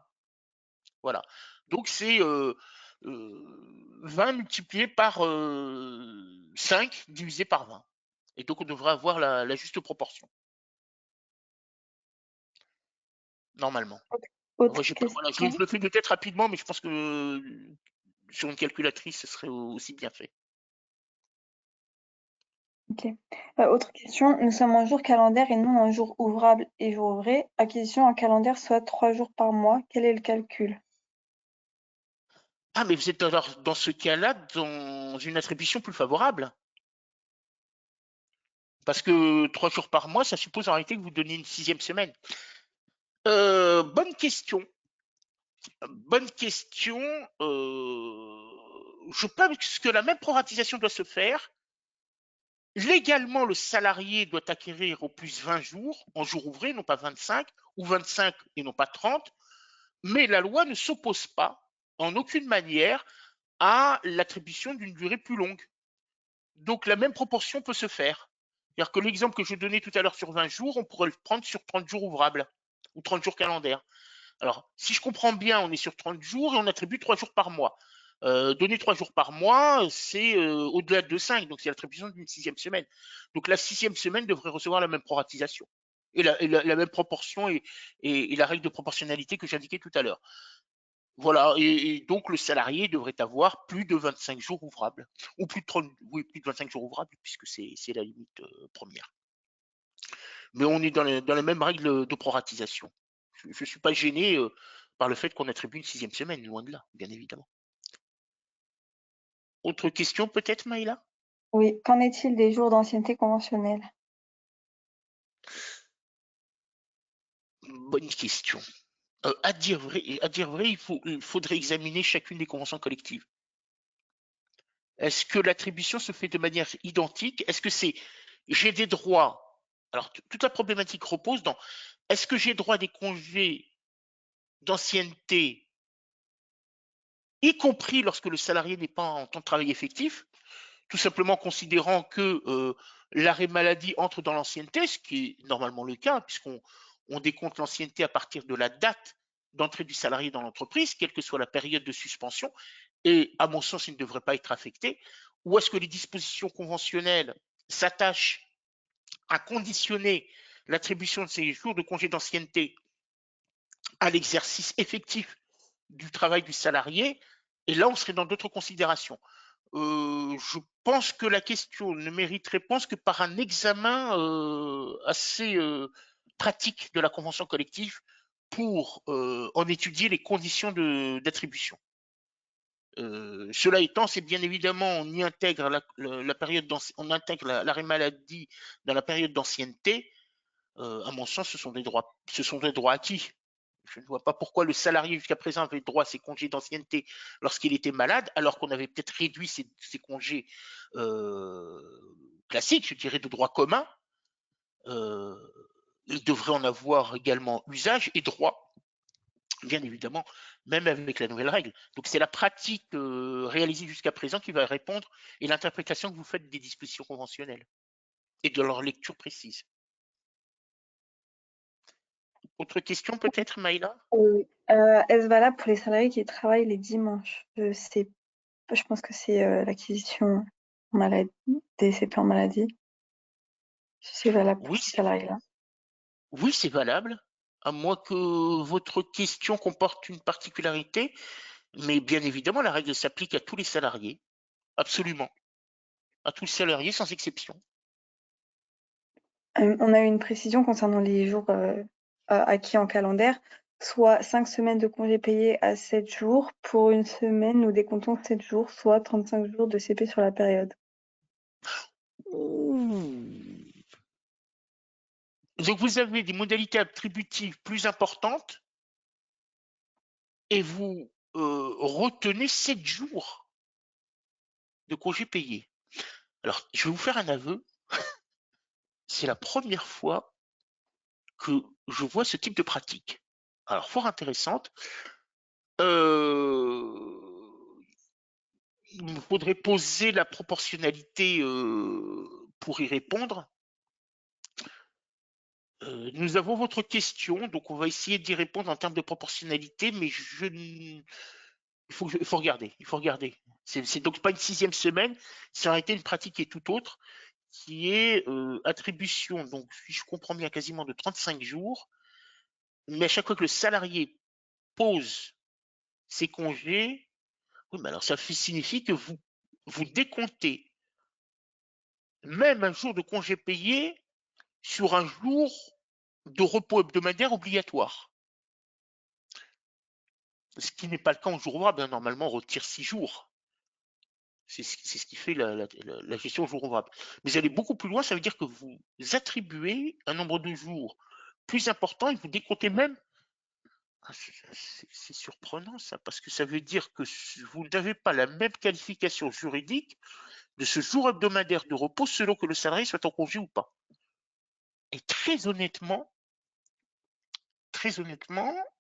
Voilà. Donc c'est 20 multiplié par 5 divisé par 20. Et donc on devrait avoir la juste proportion, normalement. Autre Voilà, question. je le fais de tête rapidement, mais je pense que sur une calculatrice, ce serait aussi bien fait. Ok. Autre question, nous sommes en jour calendaire et non en jour ouvrable et jour ouvré. Acquisition en calendaire soit 3 jours par mois. Quel est le calcul? Ah, mais vous êtes alors dans ce cas-là dans une attribution plus favorable. Parce que 3 jours par mois, ça suppose en réalité que vous donnez une 6e semaine. Bonne question. Bonne question. Je pense que la même proratisation doit se faire. Légalement, le salarié doit acquérir au plus 20 jours, en jours ouvrés, non pas 25, ou 25 et non pas 30, mais la loi ne s'oppose pas en aucune manière à l'attribution d'une durée plus longue. Donc la même proportion peut se faire. C'est-à-dire que l'exemple que je donnais tout à l'heure sur 20 jours, on pourrait le prendre sur 30 jours ouvrables ou 30 jours calendaires. Alors, si je comprends bien, on est sur 30 jours et on attribue 3 jours par mois. Donner 3 jours par mois, c'est au-delà de 5, donc c'est l'attribution d'une 6e semaine. Donc la 6e semaine devrait recevoir la même proratisation et la même proportion et la règle de proportionnalité que j'indiquais tout à l'heure. Voilà, et donc le salarié devrait avoir plus de 25 jours ouvrables, ou plus de 30, oui, plus de 25 jours ouvrables, puisque c'est la limite première. Mais on est dans les mêmes règles de proratisation. Je ne suis pas gêné par le fait qu'on attribue une 6e semaine, loin de là, bien évidemment. Autre question peut-être, Maïla? Oui, qu'en est-il des jours d'ancienneté conventionnelle? Bonne question. À dire vrai, il faudrait examiner chacune des conventions collectives. Est-ce que l'attribution se fait de manière identique? Est-ce que c'est j'ai des droits? Alors, toute la problématique repose dans est-ce que j'ai droit à des congés d'ancienneté, y compris lorsque le salarié n'est pas en temps de travail effectif, tout simplement considérant que l'arrêt maladie entre dans l'ancienneté, ce qui est normalement le cas, puisqu'on on décompte l'ancienneté à partir de la date d'entrée du salarié dans l'entreprise, quelle que soit la période de suspension, et à mon sens, il ne devrait pas être affecté, ou est-ce que les dispositions conventionnelles s'attachent à conditionner l'attribution de ces jours de congé d'ancienneté à l'exercice effectif du travail du salarié, et là, on serait dans d'autres considérations. Je pense que la question ne mérite réponse que par un examen assez pratique de la convention collective pour en étudier les conditions d'attribution. Cela étant, c'est bien évidemment, on y intègre la période, on intègre l'arrêt maladie dans la période d'ancienneté. À mon sens, ce sont des droits acquis. Je ne vois pas pourquoi le salarié jusqu'à présent avait droit à ses congés d'ancienneté lorsqu'il était malade, alors qu'on avait peut-être réduit ses congés classiques, je dirais de droit commun. Il devrait en avoir également usage et droit, bien évidemment, même avec la nouvelle règle. Donc c'est la pratique réalisée jusqu'à présent qui va répondre et l'interprétation que vous faites des dispositions conventionnelles et de leur lecture précise. Autre question peut-être, Maïla? Oui. Est-ce valable pour les salariés qui travaillent les dimanches? Je pense que c'est l'acquisition maladie, des CP en maladie. Si c'est valable pour Oui, ces salariés-là. oui, c'est valable, à moins que votre question comporte une particularité, mais bien évidemment, la règle s'applique à tous les salariés, absolument, à tous les salariés sans exception. On a eu une précision concernant les jours acquis en calendaire, soit 5 semaines de congés payés à 7 jours. Pour une semaine, nous décomptons 7 jours, soit 35 jours de CP sur la période. Ouh. Donc vous avez des modalités attributives plus importantes et vous retenez 7 jours de congés payés. Alors, je vais vous faire un aveu, c'est la première fois que je vois ce type de pratique. Alors, fort intéressante. Il me faudrait poser la proportionnalité pour y répondre. Nous avons votre question, donc on va essayer d'y répondre en termes de proportionnalité, mais il faut regarder, il faut regarder. C'est donc pas une 6e semaine, ça aurait été une pratique qui est tout autre, qui est attribution, donc si je comprends bien, quasiment de 35 jours, mais à chaque fois que le salarié pose ses congés, oui, mais alors ça signifie que vous décomptez même un jour de congé payé sur un jour de repos hebdomadaire obligatoire. Ce qui n'est pas le cas en jour ouvrable. Normalement, on retire 6 jours. C'est ce qui fait la gestion au jour ouvrable. Mais aller beaucoup plus loin, ça veut dire que vous attribuez un nombre de jours plus important et vous décomptez même. Ah, c'est surprenant ça, parce que ça veut dire que vous n'avez pas la même qualification juridique de ce jour hebdomadaire de repos selon que le salarié soit en congé ou pas. Et très honnêtement,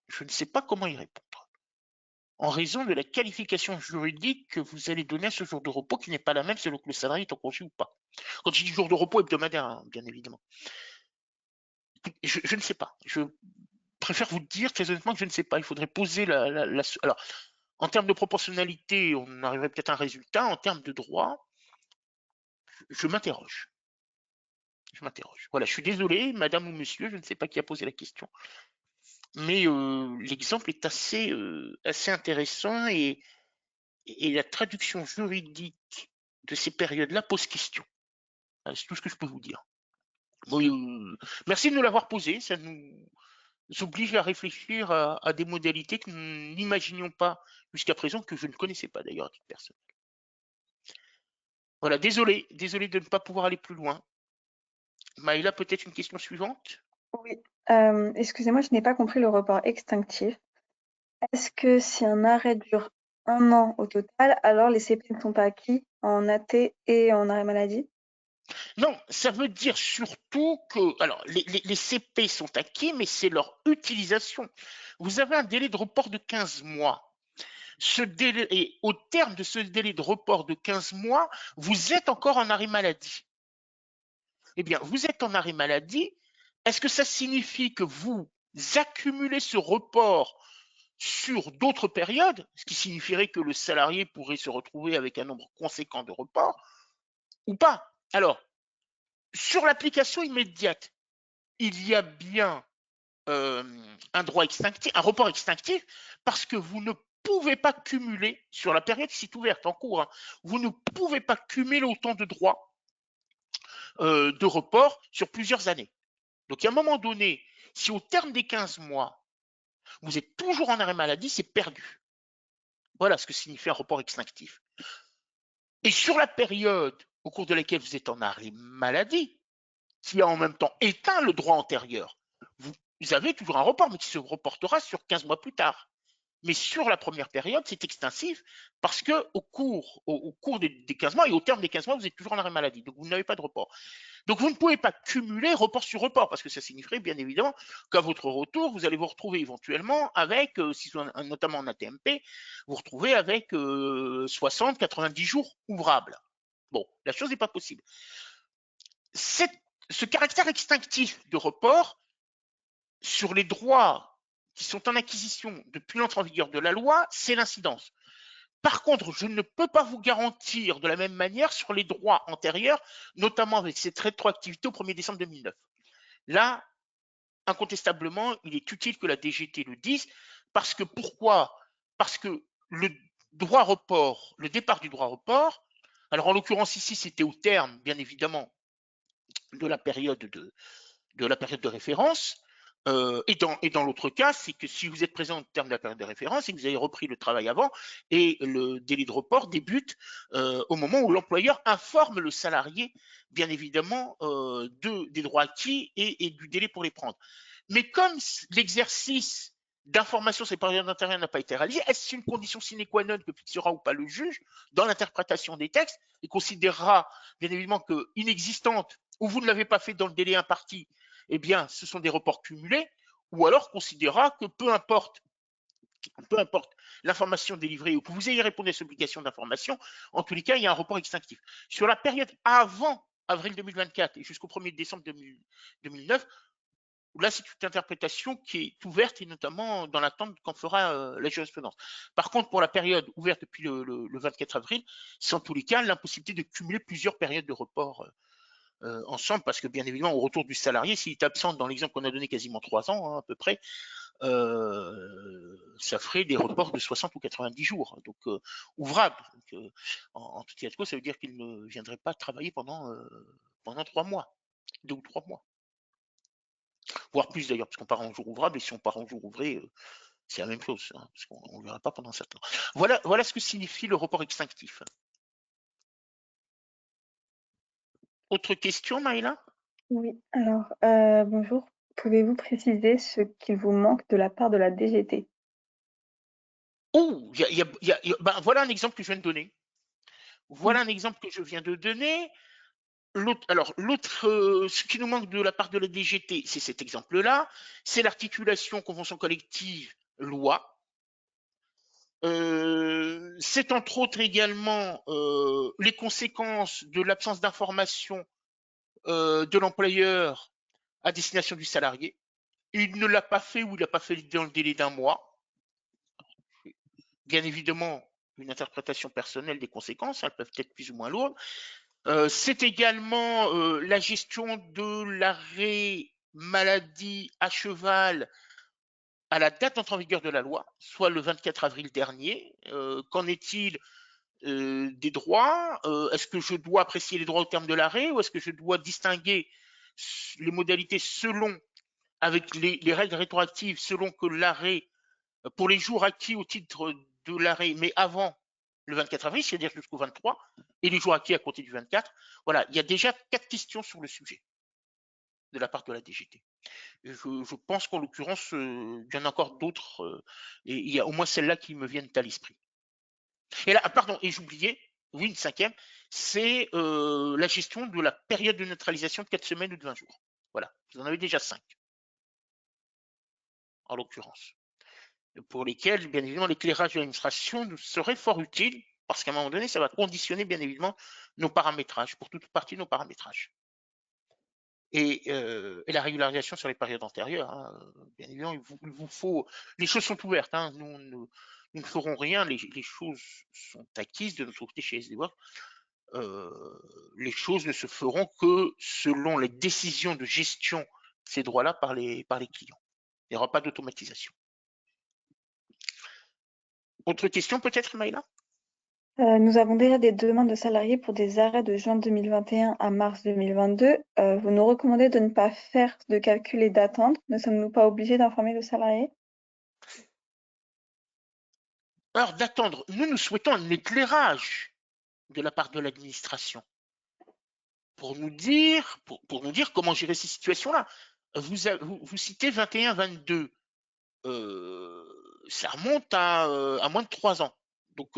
je ne sais pas comment y répondre. En raison de la qualification juridique que vous allez donner à ce jour de repos qui n'est pas la même selon que le salarié est en congé ou pas. Quand je dis jour de repos hebdomadaire, hein, bien évidemment. Je ne sais pas. Je préfère vous dire très honnêtement que je ne sais pas. Il faudrait poser Alors, en termes de proportionnalité, on arriverait peut-être à un résultat. En termes de droit, je m'interroge. Je m'interroge. Voilà, je suis désolé, madame ou monsieur, je ne sais pas qui a posé la question. Mais l'exemple est assez intéressant et la traduction juridique de ces périodes-là pose question. C'est tout ce que je peux vous dire. Bon, merci de nous l'avoir posé, ça nous oblige à réfléchir à des modalités que nous n'imaginions pas jusqu'à présent, que je ne connaissais pas d'ailleurs à titre personnel. Voilà, désolé de ne pas pouvoir aller plus loin. Maïla, peut-être une question suivante? Oui. Excusez-moi, je n'ai pas compris le report extinctif. Est-ce que si un arrêt dure 1 an au total, alors les CP ne sont pas acquis en AT et en arrêt maladie? Non, ça veut dire surtout que, alors, les CP sont acquis, mais c'est leur utilisation. Vous avez un délai de report de 15 mois. Ce délai, et au terme de ce délai de report de 15 mois, vous êtes encore en arrêt maladie. Eh bien, vous êtes en arrêt maladie, est-ce que ça signifie que vous accumulez ce report sur d'autres périodes, ce qui signifierait que le salarié pourrait se retrouver avec un nombre conséquent de reports, ou pas? Alors, sur l'application immédiate, il y a bien un droit extinctif, un report extinctif, parce que vous ne pouvez pas cumuler sur la période site ouverte en cours, hein, vous ne pouvez pas cumuler autant de droits de report sur plusieurs années. Donc, à un moment donné, si au terme des 15 mois, vous êtes toujours en arrêt maladie, c'est perdu. Voilà ce que signifie un report extinctif. Et sur la période au cours de laquelle vous êtes en arrêt maladie, qui a en même temps éteint le droit antérieur, vous avez toujours un report, mais qui se reportera sur 15 mois plus tard. Mais sur la première période, c'est extensif parce que au cours des 15 mois et au terme des 15 mois, vous êtes toujours en arrêt maladie. Donc, vous n'avez pas de report. Donc, vous ne pouvez pas cumuler report sur report parce que ça signifierait bien évidemment qu'à votre retour, vous allez vous retrouver éventuellement avec, notamment en ATMP, vous retrouvez avec 60, 90 jours ouvrables. Bon, la chose n'est pas possible. Ce caractère extinctif de report sur les droits qui sont en acquisition depuis l'entrée en vigueur de la loi, c'est l'incidence. Par contre, je ne peux pas vous garantir de la même manière sur les droits antérieurs, notamment avec cette rétroactivité au 1er décembre 2009. Là, incontestablement, il est utile que la DGT le dise, parce que pourquoi? Parce que le droit report, le départ du droit report, alors en l'occurrence ici, c'était au terme, bien évidemment, de la période de référence. Et dans l'autre cas, c'est que si vous êtes présent au terme de la période de référence et que vous avez repris le travail avant, et le délai de report débute au moment où l'employeur informe le salarié, bien évidemment, des droits acquis et du délai pour les prendre. Mais comme l'exercice d'information sur les périodes antérieures n'a pas été réalisé, est-ce une condition sine qua non que fixera ou pas le juge dans l'interprétation des textes et considérera bien évidemment que inexistante ou vous ne l'avez pas fait dans le délai imparti, eh bien, ce sont des reports cumulés, ou alors considérera que peu importe l'information délivrée ou que vous ayez répondu à cette obligation d'information, en tous les cas, il y a un report extinctif. Sur la période avant avril 2024 et jusqu'au 1er décembre 2009, là, c'est une interprétation qui est ouverte et notamment dans l'attente qu'en fera la jurisprudence. Par contre, pour la période ouverte depuis le 24 avril, c'est en tous les cas l'impossibilité de cumuler plusieurs périodes de report ensemble, parce que bien évidemment, au retour du salarié, s'il est absent dans l'exemple qu'on a donné quasiment 3 ans hein, à peu près, ça ferait des reports de 60 ou 90 jours, donc ouvrables. Donc, en tout cas de cause, ça veut dire qu'il ne viendrait pas travailler pendant 3 mois, 2 ou 3 mois, voire plus d'ailleurs, parce qu'on part en jour ouvrable, et si on part en jour ouvré, c'est la même chose, hein, parce qu'on ne verra pas pendant 7 ans. Voilà ce que signifie le report extinctif. Autre question, Maëla? Oui, alors, bonjour. Pouvez-vous préciser ce qu'il vous manque de la part de la DGT? Oh, ben, voilà un exemple que je viens de donner. Mmh. Voilà un exemple que je viens de donner. Ce qui nous manque de la part de la DGT, c'est cet exemple-là, c'est l'articulation convention collective loi. C'est entre autres également les conséquences de l'absence d'information de l'employeur à destination du salarié. Il ne l'a pas fait ou il l'a pas fait dans le délai d'un mois. Bien évidemment, une interprétation personnelle des conséquences, elles peuvent être plus ou moins lourdes. C'est également la gestion de l'arrêt maladie à cheval à la date d'entrée en vigueur de la loi, soit le 24 avril dernier. Qu'en est-il des droits? Est-ce que je dois apprécier les droits au terme de l'arrêt ou est-ce que je dois distinguer les modalités selon, avec les règles rétroactives, selon que l'arrêt, pour les jours acquis au titre de l'arrêt, mais avant le 24 avril, c'est-à-dire jusqu'au 23, et les jours acquis à compter du 24. Voilà, il y a déjà 4 questions sur le sujet de la part de la DGT. Et je pense qu'en l'occurrence, il y en a encore d'autres, et il y a au moins celles-là qui me viennent à l'esprit. Et là, pardon, et j'oubliais, oui, une cinquième, c'est la gestion de la période de neutralisation de 4 semaines ou de 20 jours. Voilà, vous en avez déjà 5, en l'occurrence, pour lesquels, bien évidemment, l'éclairage de l'administration nous serait fort utile, parce qu'à un moment donné, ça va conditionner, bien évidemment, nos paramétrages, pour toute partie de nos paramétrages. et la régularisation sur les périodes antérieures. Hein. Bien évidemment, il vous faut. Les choses sont ouvertes. Hein. Nous ne ferons rien. Les choses sont acquises de notre côté chez SD Works. Les choses ne se feront que selon les décisions de gestion de ces droits-là par les clients. Il n'y aura pas d'automatisation. Autre question peut-être, Maïla? Nous avons déjà des demandes de salariés pour des arrêts de juin 2021 à mars 2022. Vous nous recommandez de ne pas faire de calcul et d'attendre. Ne sommes-nous pas obligés d'informer le salarié? Alors d'attendre, nous souhaitons un éclairage de la part de l'administration pour nous dire comment gérer ces situations-là. Vous citez 21-22. Ça remonte à moins de 3 ans. Donc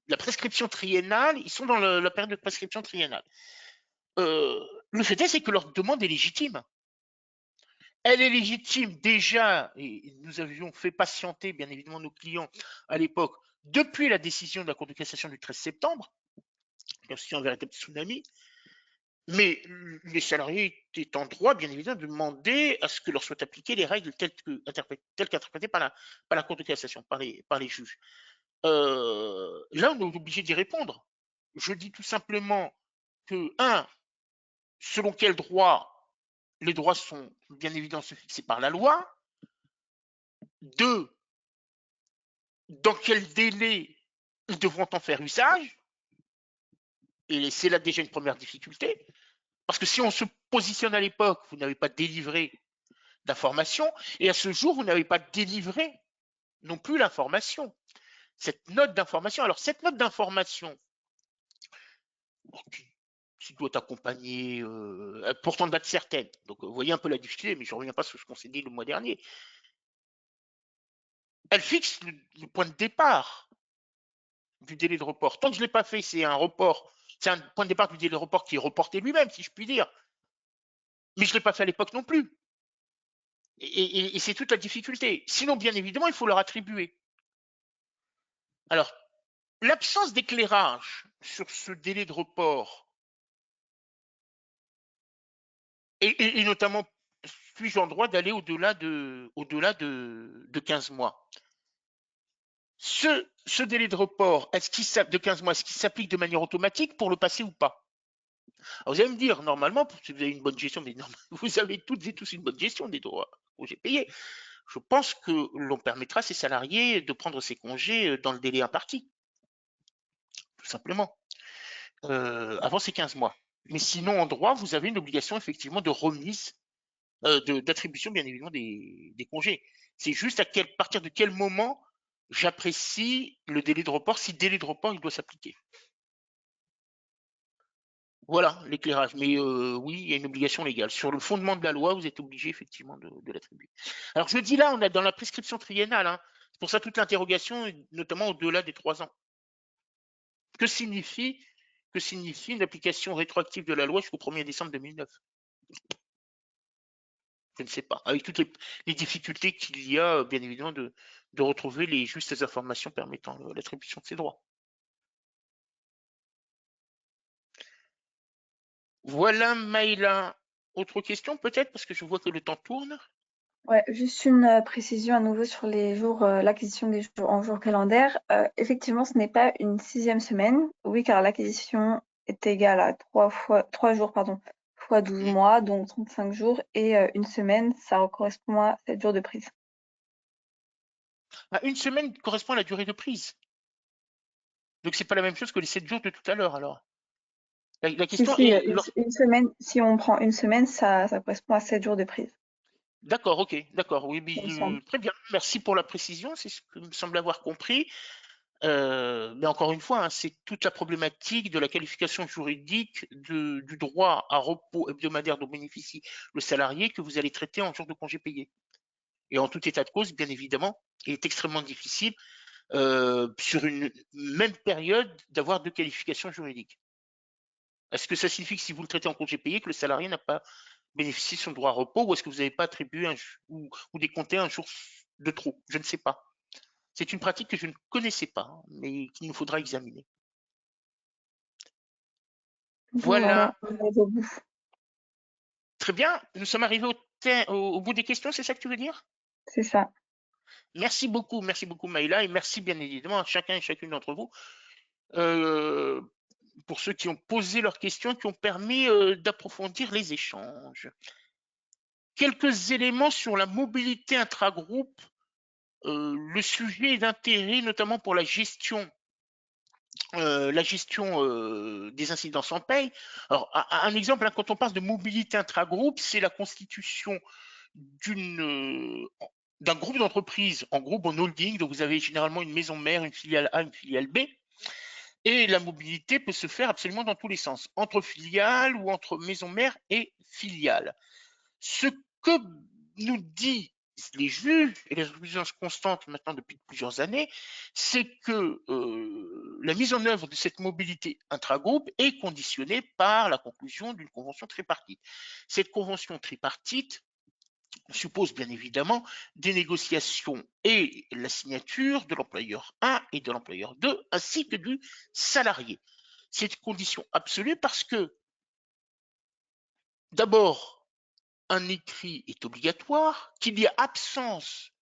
la prescription triennale, ils sont dans la période de prescription triennale. Le fait est, c'est que leur demande est légitime. Elle est légitime déjà, et nous avions fait patienter bien évidemment nos clients à l'époque, depuis la décision de la Cour de cassation du 13 septembre, qui a un véritable tsunami, mais les salariés étaient en droit, bien évidemment, de demander à ce que leur soient appliquées les règles telles qu'interprétées par la Cour de cassation, par les juges. Là, on est obligé d'y répondre. Je dis tout simplement que, selon quel droit les droits sont bien évidemment fixés par la loi. 2, dans quel délai ils devront en faire usage. Et c'est là déjà une première difficulté. Parce que si on se positionne à l'époque, vous n'avez pas délivré d'information, et à ce jour, vous n'avez pas délivré non plus l'information. Cette note d'information. Alors, cette note d'information, qui doit accompagner, pourtant de date certaine. Donc, vous voyez un peu la difficulté, mais je ne reviens pas sur ce qu'on s'est dit le mois dernier. Elle fixe le point de départ du délai de report. Tant que je ne l'ai pas fait, c'est un report, c'est un point de départ du délai de report qui est reporté lui-même, si je puis dire. Mais je ne l'ai pas fait à l'époque non plus. Et c'est toute la difficulté. Sinon, bien évidemment, il faut leur attribuer. Alors, l'absence d'éclairage sur ce délai de report, et notamment, suis-je en droit d'aller au-delà de 15 mois? Ce délai de report, de 15 mois, est-ce qu'il s'applique de manière automatique pour le passé ou pas? Alors vous allez me dire, normalement, si vous avez une bonne gestion, mais non, vous avez toutes et tous une bonne gestion des droits congés payés. Je pense que l'on permettra à ces salariés de prendre ces congés dans le délai imparti, tout simplement, avant ces 15 mois. Mais sinon, en droit, vous avez une obligation effectivement de remise, d'attribution, bien évidemment, des congés. C'est juste à partir de quel moment j'apprécie le délai de report, si délai de report il doit s'appliquer. Voilà l'éclairage. Mais oui, il y a une obligation légale. Sur le fondement de la loi, vous êtes obligé effectivement de l'attribuer. Alors je dis là, on est dans la prescription triennale. Hein. C'est pour ça toute l'interrogation, notamment au-delà des 3 ans. Que signifie une application rétroactive de la loi jusqu'au 1er décembre 2009? Je ne sais pas. Avec toutes les difficultés qu'il y a, bien évidemment, de retrouver les justes informations permettant l'attribution de ces droits. Voilà, Maïla. Autre question peut-être, parce que je vois que le temps tourne. Ouais, juste une précision à nouveau sur les jours, l'acquisition des jours en jours calendaires. Effectivement, ce n'est pas une 6e semaine. Oui, car l'acquisition est égale à 3 jours, pardon, fois 12 mois, donc 35 jours, et une semaine, ça correspond à 7 jours de prise. Une semaine correspond à la durée de prise. Donc c'est pas la même chose que les 7 jours de tout à l'heure alors. La Si, question si, est. une semaine, si on prend une semaine, ça correspond à 7 jours de prise, D'accord, ok, d'accord, oui, il me semble. très bien. Merci pour la précision, c'est ce que me semble avoir compris. Mais encore une fois, hein, c'est toute la problématique de la qualification juridique du droit à repos hebdomadaire dont bénéficie le salarié que vous allez traiter en jour de congé payé. Et en tout état de cause, bien évidemment, il est extrêmement difficile sur une même période d'avoir deux qualifications juridiques. Est-ce que ça signifie que si vous le traitez en congé payé, que le salarié n'a pas bénéficié de son droit à repos, ou est-ce que vous n'avez pas attribué ou décompté un jour de trop? Je ne sais pas. C'est une pratique que je ne connaissais pas, hein, mais qu'il nous faudra examiner. Voilà, Voilà, on arrive au bout. Très bien, nous sommes arrivés au bout des questions, c'est ça que tu veux dire? C'est ça. Merci beaucoup Maïla, et merci bien évidemment à chacun et chacune d'entre vous euh, pour ceux qui ont posé leurs questions, qui ont permis d'approfondir les échanges. Quelques éléments sur la mobilité intragroupe. Le sujet est d'intérêt notamment pour la gestion des incidents sans paye. Alors, un exemple, hein, quand on parle de mobilité intragroupe, c'est la constitution d'une d'un groupe d'entreprises en groupe, en holding, donc vous avez généralement une maison mère, une filiale A, une filiale B, et la mobilité peut se faire absolument dans tous les sens, entre filiales ou entre maison mère et filiales. Ce que nous dit les juges et les jurisprudences constantes maintenant depuis plusieurs années, c'est que la mise en œuvre de cette mobilité intragroupe est conditionnée par la conclusion d'une convention tripartite. Cette convention tripartite suppose bien évidemment des négociations et la signature de l'employeur 1 et de l'employeur 2 ainsi que du salarié. C'est une condition absolue parce que d'abord, un écrit est obligatoire, qu'il y ait absence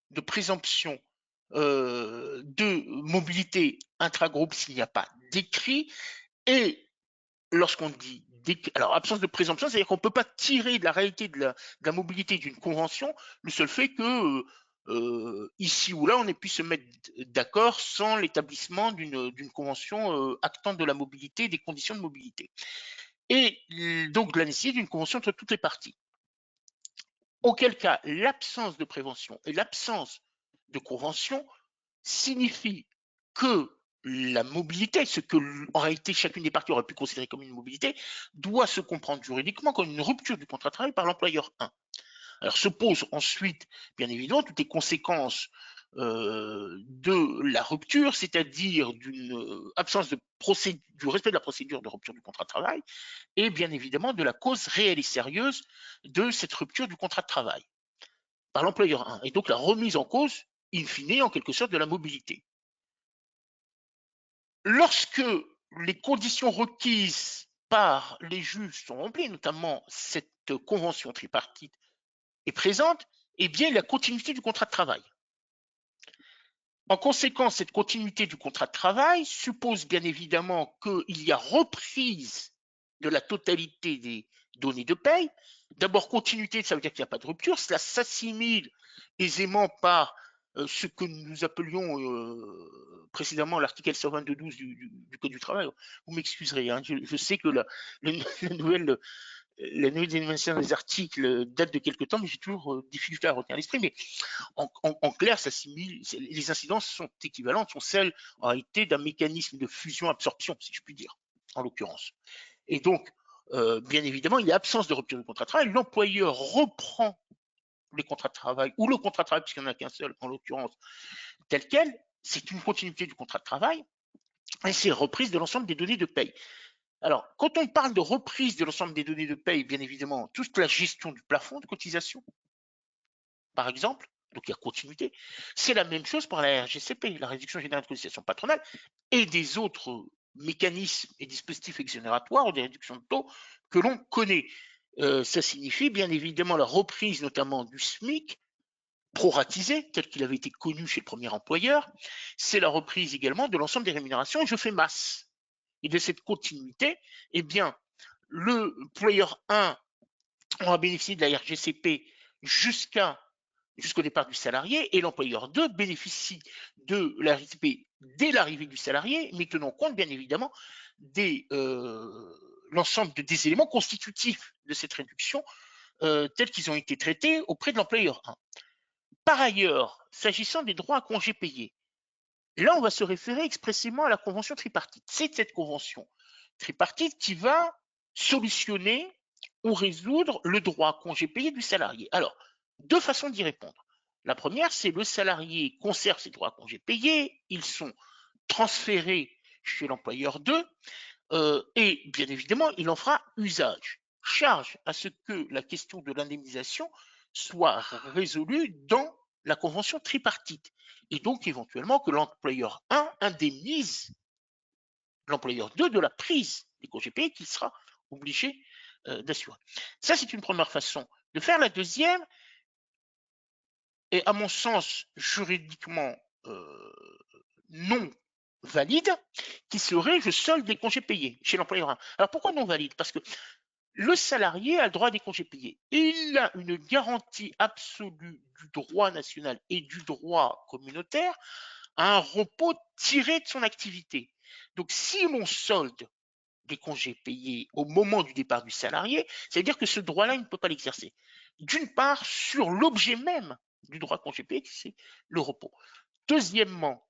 de présomption de mobilité intragroupe s'il n'y a pas d'écrit, et lorsqu'on dit alors absence de présomption, c'est-à-dire qu'on ne peut pas tirer de la réalité de la mobilité d'une convention le seul fait que ici ou là on ait pu se mettre d'accord sans l'établissement d'une convention actant de la mobilité, des conditions de mobilité. Et donc la nécessité d'une convention entre toutes les parties. Auquel cas, l'absence de prévention et l'absence de convention signifie que la mobilité, ce que en réalité chacune des parties aurait pu considérer comme une mobilité, doit se comprendre juridiquement comme une rupture du contrat de travail par l'employeur 1. Alors se posent ensuite, bien évidemment, toutes les conséquences de la rupture, c'est-à-dire d'une absence du respect de la procédure de rupture du contrat de travail, et bien évidemment de la cause réelle et sérieuse de cette rupture du contrat de travail par l'employeur 1, et donc la remise en cause, in fine, en quelque sorte, de la mobilité. Lorsque les conditions requises par les juges sont remplies, notamment cette convention tripartite est présente, eh bien, la continuité du contrat de travail. En conséquence, cette continuité du contrat de travail suppose bien évidemment qu'il y a reprise de la totalité des données de paye. D'abord, continuité, ça veut dire qu'il n'y a pas de rupture. Cela s'assimile aisément par ce que nous appelions précédemment l'article L122.12 du Code du travail. Vous m'excuserez, hein, je sais que la nouvelle dénomination des articles date de quelque temps, mais j'ai toujours difficulté à retenir l'esprit. Mais en clair, les incidences sont équivalentes, sont celles en réalité d'un mécanisme de fusion-absorption, si je puis dire, en l'occurrence. Et donc, bien évidemment, il y a absence de rupture du contrat de travail. L'employeur reprend les contrats de travail, ou le contrat de travail, puisqu'il n'y en a qu'un seul, en l'occurrence, tel quel. C'est une continuité du contrat de travail, et c'est reprise de l'ensemble des données de paye. Alors, quand on parle de reprise de l'ensemble des données de paye, bien évidemment, toute la gestion du plafond de cotisation, par exemple, donc il y a continuité, c'est la même chose pour la RGCP, la réduction générale de cotisation patronale, et des autres mécanismes et dispositifs exonératoires ou des réductions de taux que l'on connaît. Ça signifie bien évidemment la reprise notamment du SMIC, proratisé, tel qu'il avait été connu chez le premier employeur. C'est la reprise également de l'ensemble des rémunérations, et je fais masse. Et de cette continuité, eh bien, le player 1 aura bénéficié de la RGCP jusqu'au départ du salarié, et l'employeur 2 bénéficie de la RGCP dès l'arrivée du salarié, mais tenant compte bien évidemment l'ensemble des éléments constitutifs de cette réduction tels qu'ils ont été traités auprès de l'employeur 1. Par ailleurs, s'agissant des droits à congés payés, là on va se référer expressément à la convention tripartite. C'est cette convention tripartite qui va solutionner ou résoudre le droit à congé payé du salarié. Alors, deux façons d'y répondre. La première, c'est le salarié conserve ses droits à congé payés, ils sont transférés chez l'employeur 2, et bien évidemment, il en fera usage. Charge à ce que la question de l'indemnisation soit résolue dans la convention tripartite, et donc éventuellement que l'employeur 1 indemnise l'employeur 2 de la prise des congés payés qu'il sera obligé d'assurer. Ça, c'est une première façon de faire. La deuxième, et à mon sens juridiquement non valide, qui serait je solde des congés payés chez l'employeur. Alors pourquoi non valide? Parce que le salarié a le droit à des congés payés. Il a une garantie absolue du droit national et du droit communautaire à un repos tiré de son activité. Donc si l'on solde des congés payés au moment du départ du salarié, c'est-à-dire que ce droit-là, il ne peut pas l'exercer. D'une part, sur l'objet même du droit à congé payé, c'est le repos. Deuxièmement,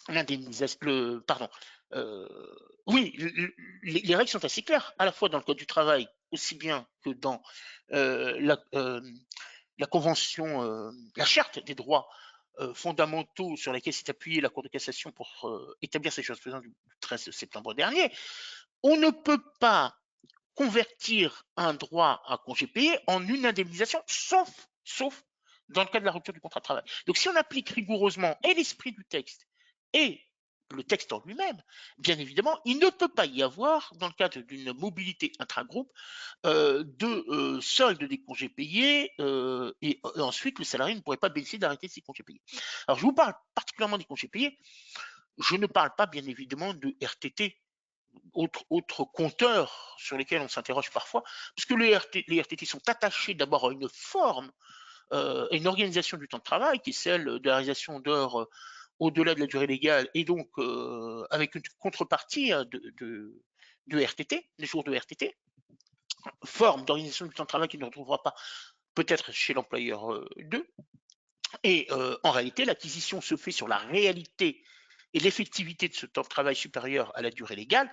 l'indemnisation, pardon, euh, oui, les règles sont assez claires, à la fois dans le Code du travail, aussi bien que dans la convention, la charte des droits fondamentaux sur laquelle s'est appuyée la Cour de cassation pour établir ces choses du 13 septembre dernier. On ne peut pas convertir un droit à congé payé en une indemnisation, sauf dans le cas de la rupture du contrat de travail. Donc si on applique rigoureusement et l'esprit du texte et le texte en lui-même, bien évidemment, il ne peut pas y avoir, dans le cadre d'une mobilité intragroupe, de solde des congés payés et ensuite le salarié ne pourrait pas bénéficier d'arrêter ses congés payés. Alors je vous parle particulièrement des congés payés, je ne parle pas bien évidemment de RTT, autres compteurs sur lesquels on s'interroge parfois, puisque les RTT sont attachés d'abord à une forme, une organisation du temps de travail qui est celle de la réalisation d'heures au-delà de la durée légale et donc avec une contrepartie de RTT, des jours de RTT, forme d'organisation du temps de travail qui ne retrouvera pas peut-être chez l'employeur 2. Et en réalité, l'acquisition se fait sur la réalité et l'effectivité de ce temps de travail supérieur à la durée légale,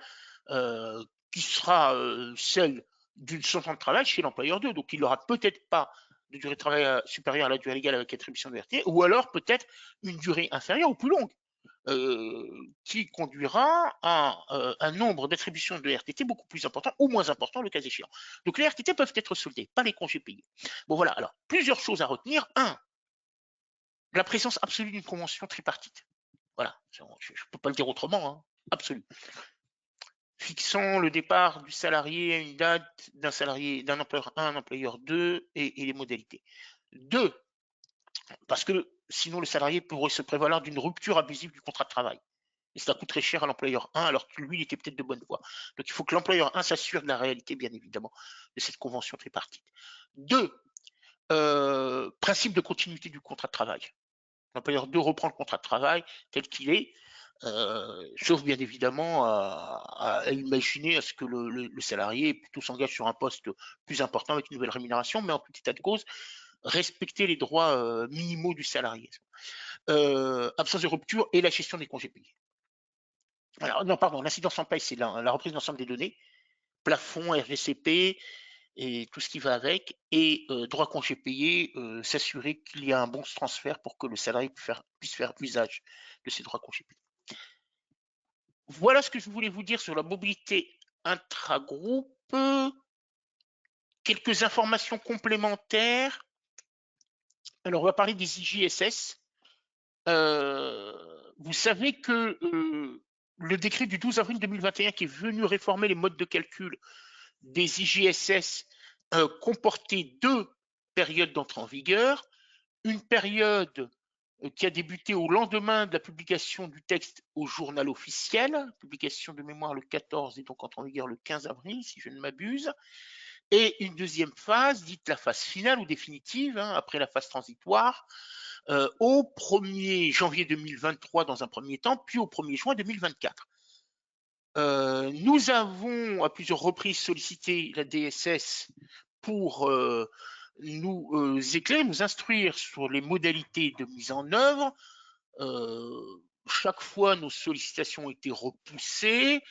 qui sera celle d'une temps de travail chez l'employeur 2. Donc il n'aura peut-être pas de durée de travail supérieure à la durée légale avec attribution de RT, ou alors peut-être une durée inférieure ou plus longue, qui conduira à un nombre d'attributions de RTT beaucoup plus important ou moins important le cas échéant. Donc les RTT peuvent être soldés, pas les congés payés. Bon voilà, alors plusieurs choses à retenir. Un, la présence absolue d'une convention tripartite. Voilà, je ne peux pas le dire autrement, hein, absolue. Fixant le départ du salarié à une date d'un salarié, d'un employeur 1, un employeur 2 et les modalités. 2, parce que sinon le salarié pourrait se prévaloir d'une rupture abusive du contrat de travail. Et cela coûte très cher à l'employeur 1 alors que lui, il était peut-être de bonne foi. Donc il faut que l'employeur 1 s'assure de la réalité, bien évidemment, de cette convention tripartite. 2, principe de continuité du contrat de travail. L'employeur 2 reprend le contrat de travail tel qu'il est, sauf bien évidemment à imaginer à ce que le salarié plutôt s'engage sur un poste plus important avec une nouvelle rémunération, mais en tout état de cause, respecter les droits minimaux du salarié. Absence de rupture et la gestion des congés payés. Alors, non, pardon, l'incidence en paye, c'est la reprise d'ensemble des données, plafond, RGCP et tout ce qui va avec, et droit congé payé, s'assurer qu'il y a un bon transfert pour que le salarié puisse faire usage de ses droits congés payés. Voilà ce que je voulais vous dire sur la mobilité intragroupe. Quelques informations complémentaires. Alors, on va parler des IJSS. Vous savez que le décret du 12 avril 2021 qui est venu réformer les modes de calcul des IJSS comportait deux périodes d'entrée en vigueur. Une période qui a débuté au lendemain de la publication du texte au journal officiel, publication de mémoire le 14 et donc entrée en vigueur le 15 avril, si je ne m'abuse, et une deuxième phase, dite la phase finale ou définitive, hein, après la phase transitoire, au 1er janvier 2023 dans un premier temps, puis au 1er juin 2024. Nous avons à plusieurs reprises sollicité la DSS pour nous éclairer, nous instruire sur les modalités de mise en œuvre. Chaque fois, nos sollicitations ont été repoussées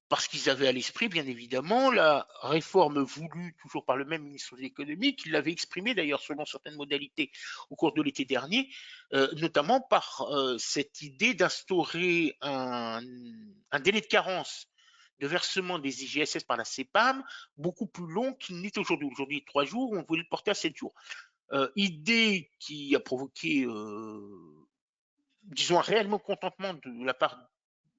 parce qu'ils avaient à l'esprit, bien évidemment, la réforme voulue toujours par le même ministre de l'économie, qui l'avait exprimée d'ailleurs selon certaines modalités au cours de l'été dernier, notamment par cette idée d'instaurer un délai de carence de versement des IGSS par la CEPAM beaucoup plus long qu'il n'est aujourd'hui. Aujourd'hui, 3 jours, on voulait le porter à 7 jours. Idée qui a provoqué, disons, un réel mécontentement de la part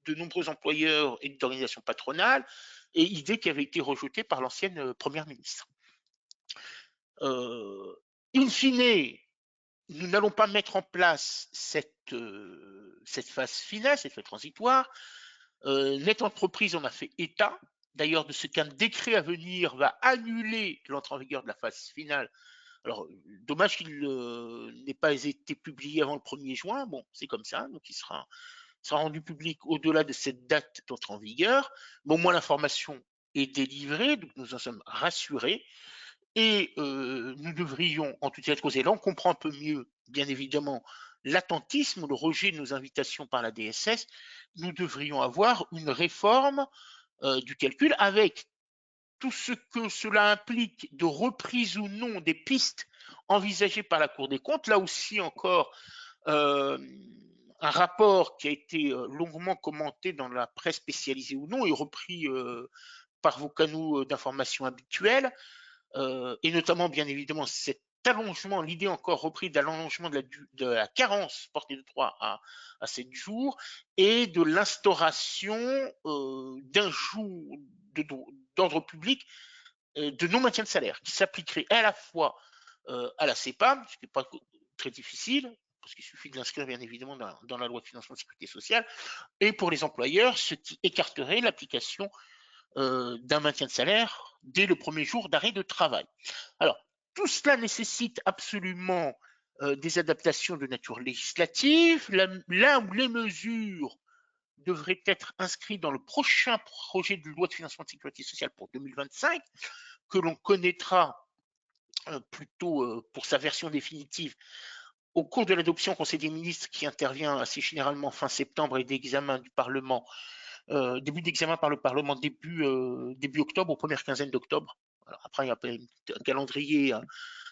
de nombreux employeurs et d'organisations patronales, et idée qui avait été rejetée par l'ancienne première ministre. In fine, nous n'allons pas mettre en place cette phase finale, cette phase transitoire. Net Entreprise en a fait état, d'ailleurs, de ce qu'un décret à venir va annuler l'entrée en vigueur de la phase finale. Alors, dommage qu'il n'ait pas été publié avant le 1er juin. Bon, c'est comme ça, donc il sera rendu public au-delà de cette date d'entrée en vigueur. Mais au moins, l'information est délivrée, donc nous en sommes rassurés. Et nous devrions, en toute cause, et là on comprend un peu mieux, bien évidemment, l'attentisme, le rejet de nos invitations par la DSS, nous devrions avoir une réforme du calcul avec tout ce que cela implique de reprise ou non des pistes envisagées par la Cour des comptes. Là aussi encore, un rapport qui a été longuement commenté dans la presse spécialisée ou non et repris par vos canaux d'information habituels. Et notamment, bien évidemment, cet allongement, l'idée encore reprise de l'allongement de la carence portée de 3 à 7 jours et de l'instauration d'un jour d'ordre public de non-maintien de salaire qui s'appliquerait à la fois à la CEPAM, ce qui n'est pas très difficile, parce qu'il suffit de l'inscrire bien évidemment dans la loi de financement de la sécurité sociale, et pour les employeurs, ce qui écarterait l'application d'un maintien de salaire dès le premier jour d'arrêt de travail. Alors, tout cela nécessite absolument des adaptations de nature législative. Là où les mesures devraient être inscrites dans le prochain projet de loi de financement de la sécurité sociale pour 2025, que l'on connaîtra plutôt pour sa version définitive au cours de l'adoption au Conseil des ministres qui intervient assez généralement fin septembre et d'examen du Parlement début d'examen par le Parlement début octobre, aux premières quinzaines d'octobre. Après, il y a un calendrier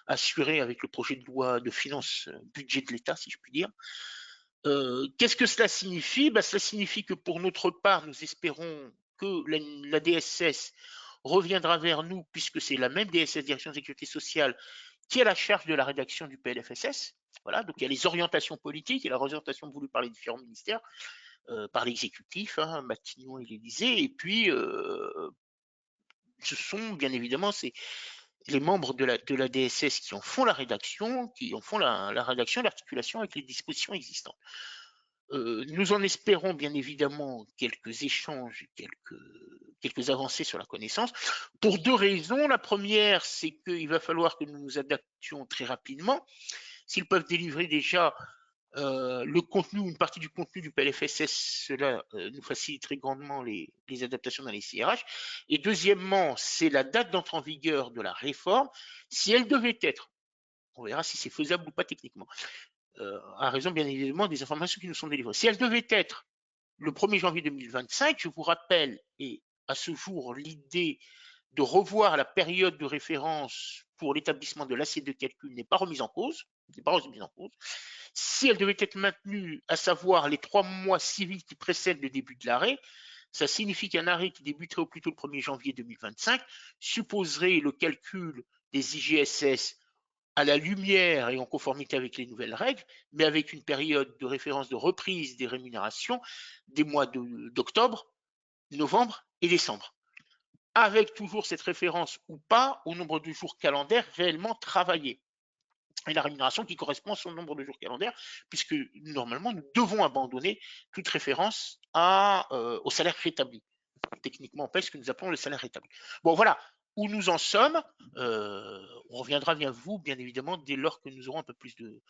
assuré avec le projet de loi de finances budget de l'État, si je puis dire. Qu'est-ce que cela signifie? Cela signifie que pour notre part, nous espérons que la DSS reviendra vers nous, puisque c'est la même DSS, Direction de Sécurité Sociale, qui a la charge de la rédaction du PLFSS. Voilà, donc il y a les orientations politiques et la orientation voulue par les différents ministères, par l'exécutif, hein, Matignon et l'Élysée, et puis ce sont bien évidemment les membres de la DSS qui en font la rédaction, qui en font la rédaction, l'articulation avec les dispositions existantes. Nous en espérons bien évidemment quelques échanges, quelques avancées sur la connaissance, pour deux raisons. La première, c'est qu'il va falloir que nous nous adaptions très rapidement. S'ils peuvent délivrer déjà le contenu, une partie du contenu du PLFSS, cela nous faciliterait grandement les adaptations dans les CRH. Et deuxièmement, c'est la date d'entrée en vigueur de la réforme. Si elle devait être, on verra si c'est faisable ou pas techniquement, à raison bien évidemment des informations qui nous sont délivrées. Si elle devait être le 1er janvier 2025, je vous rappelle, et à ce jour, l'idée de revoir la période de référence pour l'établissement de l'assiette de calcul n'est pas remise en cause, Si elle devait être maintenue, à savoir les 3 mois civils qui précèdent le début de l'arrêt, ça signifie qu'un arrêt qui débuterait au plus tôt le 1er janvier 2025 supposerait le calcul des IGSS à la lumière et en conformité avec les nouvelles règles, mais avec une période de référence de reprise des rémunérations des mois d'octobre, novembre et décembre, avec toujours cette référence ou pas au nombre de jours calendaires réellement travaillés et la rémunération qui correspond à son nombre de jours calendaires, puisque normalement nous devons abandonner toute référence au salaire rétabli. Techniquement, on paye ce que nous appelons le salaire rétabli. Bon, voilà où nous en sommes. On reviendra vers vous, bien évidemment, dès lors que nous aurons un peu plus de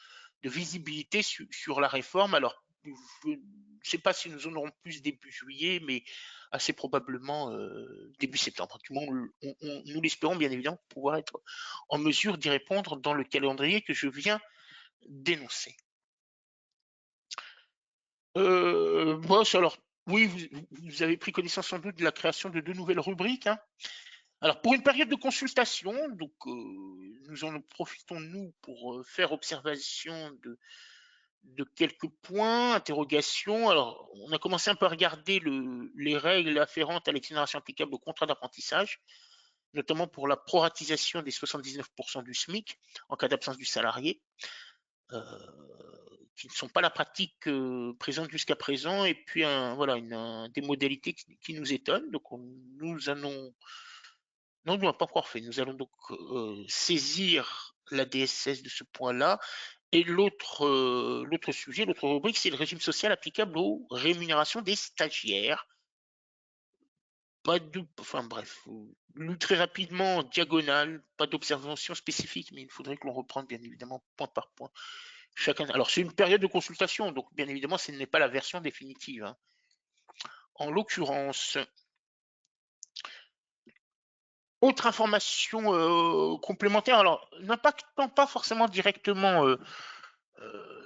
visibilité sur la réforme. Alors, je ne sais pas si nous en aurons plus début juillet, mais assez probablement début septembre. Du moins, nous l'espérons bien évidemment pour pouvoir être en mesure d'y répondre dans le calendrier que je viens d'énoncer. Alors, oui, vous avez pris connaissance sans doute de la création de 2 nouvelles rubriques. Hein. Alors, pour une période de consultation, donc nous en profitons, nous, pour faire observation de quelques points, interrogations. Alors, on a commencé un peu à regarder les règles afférentes à l'exonération applicable au contrat d'apprentissage, notamment pour la proratisation des 79% du SMIC en cas d'absence du salarié, qui ne sont pas la pratique présente jusqu'à présent, et puis voilà, des modalités qui nous étonnent. Donc nous allons, non, nous n'avons pas encore fait. Nous allons donc saisir la DSS de ce point-là. Et l'autre sujet, l'autre rubrique, c'est le régime social applicable aux rémunérations des stagiaires. Enfin bref, lu très rapidement, en diagonale, pas d'observation spécifique, mais il faudrait que l'on reprenne bien évidemment point par point chacun. Alors c'est une période de consultation, donc bien évidemment ce n'est pas la version définitive, hein. En l'occurrence, autre information complémentaire, alors n'impactant pas forcément directement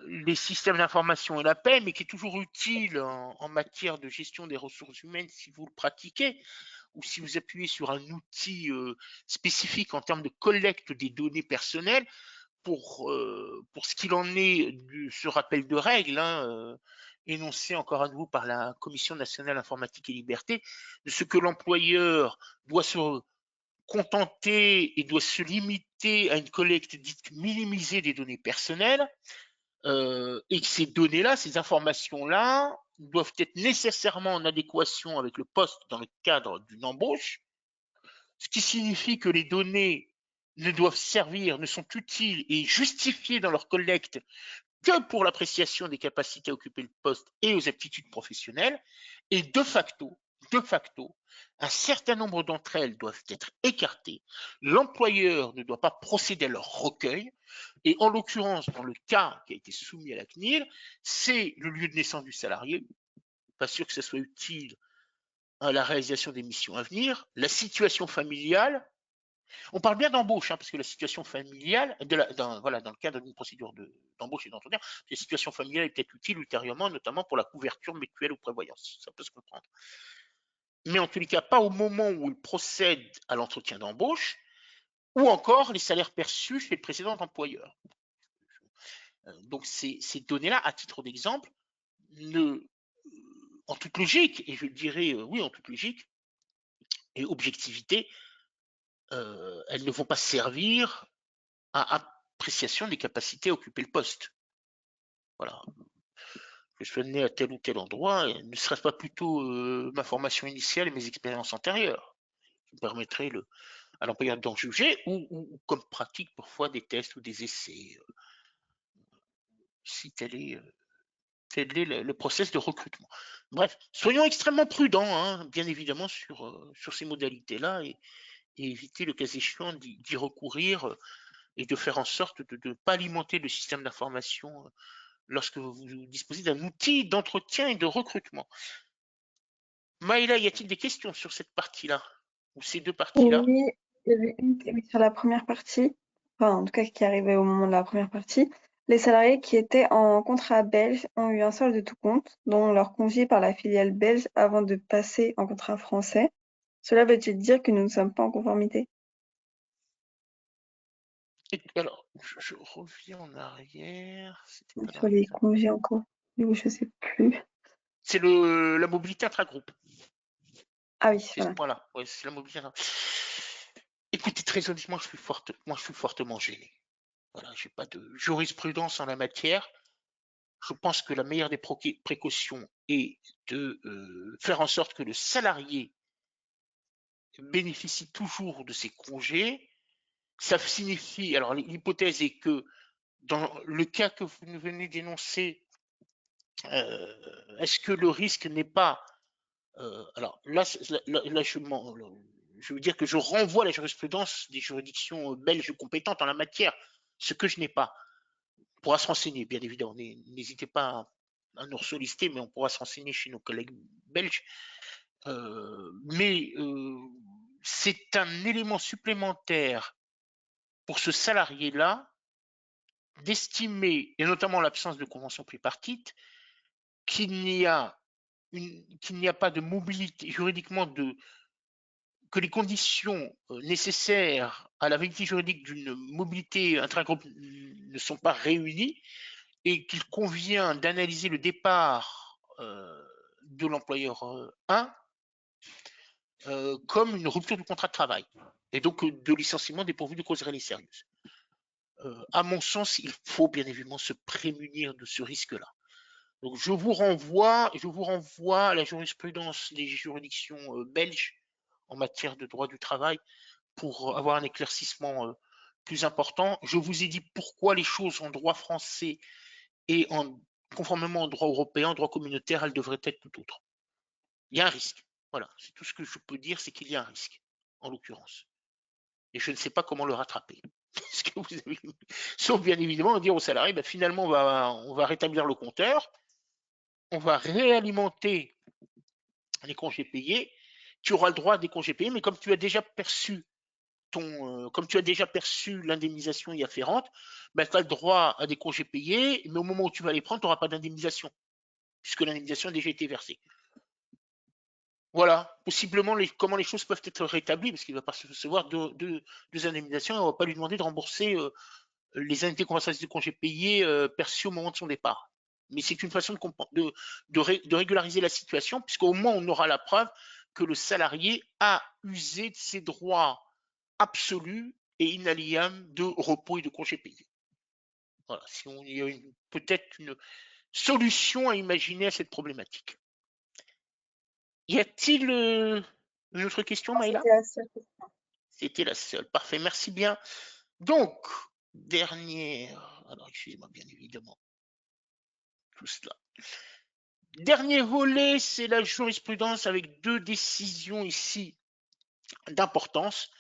les systèmes d'information et la paix, mais qui est toujours utile en matière de gestion des ressources humaines si vous le pratiquez, ou si vous appuyez sur un outil spécifique en termes de collecte des données personnelles, pour ce qu'il en est de ce rappel de règles, hein, énoncé encore à nouveau par la Commission nationale informatique et liberté, de ce que l'employeur doit se contenter et doit se limiter à une collecte dite minimisée des données personnelles, et que ces données-là, ces informations-là, doivent être nécessairement en adéquation avec le poste dans le cadre d'une embauche, ce qui signifie que les données ne doivent servir, ne sont utiles et justifiées dans leur collecte que pour l'appréciation des capacités à occuper le poste et aux aptitudes professionnelles, et de facto, un certain nombre d'entre elles doivent être écartées. L'employeur ne doit pas procéder à leur recueil, et en l'occurrence, dans le cas qui a été soumis à la CNIL, c'est le lieu de naissance du salarié, pas sûr que ce soit utile à la réalisation des missions à venir, la situation familiale. On parle bien d'embauche, hein, parce que la situation familiale, voilà, dans le cadre d'une procédure d'embauche et d'entretien, la situation familiale est peut-être utile ultérieurement, notamment pour la couverture mutuelle ou prévoyance. Ça peut se comprendre. Mais en tous les cas, pas au moment où il procède à l'entretien d'embauche, ou encore les salaires perçus chez le précédent employeur. Donc ces données-là, à titre d'exemple, en toute logique, et je dirais oui, en toute logique et objectivité, elles ne vont pas servir à appréciation des capacités à occuper le poste. Voilà. Que je sois né à tel ou tel endroit, ne serait-ce pas plutôt ma formation initiale et mes expériences antérieures qui permettraient à l'employeur d'en juger, ou comme pratique parfois des tests ou des essais, si tel est le process de recrutement. Bref, soyons extrêmement prudents, hein, bien évidemment, sur ces modalités-là, et éviter le cas échéant d'y recourir, et de faire en sorte de ne pas alimenter le système d'information lorsque vous disposez d'un outil d'entretien et de recrutement. Maïla, y a-t-il des questions sur cette partie-là, ou ces deux parties-là? Oui, il y avait oui, sur la première partie, enfin en tout cas qui arrivait au moment de la première partie, les salariés qui étaient en contrat belge ont eu un solde de tout compte, dont leur congé par la filiale belge avant de passer en contrat français. Cela veut-il dire que nous ne sommes pas en conformité? Alors, je reviens en arrière. C'était pas dans Sur les les cas. congés encore, je sais plus. C'est la mobilité intragroupe. Ah oui, C'est ce voilà. point-là. Ouais, c'est la mobilité intragroupe. Écoutez, très honnêtement, moi, je suis fortement gêné. Voilà, j'ai pas de jurisprudence en la matière. Je pense que la meilleure des précautions est de faire en sorte que le salarié bénéficie toujours de ses congés. Ça signifie, alors l'hypothèse est que dans le cas que vous venez d'énoncer, est-ce que le risque n'est pas, alors là, je veux dire que je renvoie à la jurisprudence des juridictions belges compétentes en la matière, ce que je n'ai pas. On pourra se renseigner, bien évidemment, n'hésitez pas à nous solliciter, mais on pourra se renseigner chez nos collègues belges. Mais c'est un élément supplémentaire pour ce salarié-là d'estimer, et notamment l'absence de convention tripartite, qu'il n'y a pas de mobilité juridiquement, que les conditions nécessaires à la validité juridique d'une mobilité intragroupe ne sont pas réunies, et qu'il convient d'analyser le départ de l'employeur 1 comme une rupture du contrat de travail, et donc de licenciement dépourvu de cause réelle et sérieuse. à mon sens, il faut bien évidemment se prémunir de ce risque-là. Donc je vous renvoie à la jurisprudence des juridictions belges en matière de droit du travail pour avoir un éclaircissement plus important. Je vous ai dit pourquoi les choses en droit français et conformément au droit européen, au droit communautaire, elles devraient être tout autres. Il y a un risque. Voilà, c'est tout ce que je peux dire, c'est qu'il y a un risque, en l'occurrence. Et je ne sais pas comment le rattraper. Parce que vous avez... Sauf bien évidemment dire aux salariés, ben, finalement, on va rétablir le compteur, on va réalimenter les congés payés, tu auras le droit à des congés payés, mais comme tu as déjà perçu comme tu as déjà perçu l'indemnisation y afférente, ben, tu as le droit à des congés payés, mais au moment où tu vas les prendre, tu n'auras pas d'indemnisation, puisque l'indemnisation a déjà été versée. Voilà, possiblement comment les choses peuvent être rétablies, parce qu'il ne va pas se recevoir deux indemnisations, et on ne va pas lui demander de rembourser les indemnités compensations de congés payés perçues au moment de son départ. Mais c'est une façon de régulariser la situation, puisqu'au moins on aura la preuve que le salarié a usé de ses droits absolus et inaliénables de repos et de congés payés. Voilà, si on y a peut-être une solution à imaginer à cette problématique. Y a-t-il une autre question, Maïla? C'était la seule question. C'était la seule. Parfait, merci bien. Donc, dernière. Alors, excusez-moi, bien évidemment. Tout cela. Dernier volet, c'est la jurisprudence avec deux décisions ici d'importance.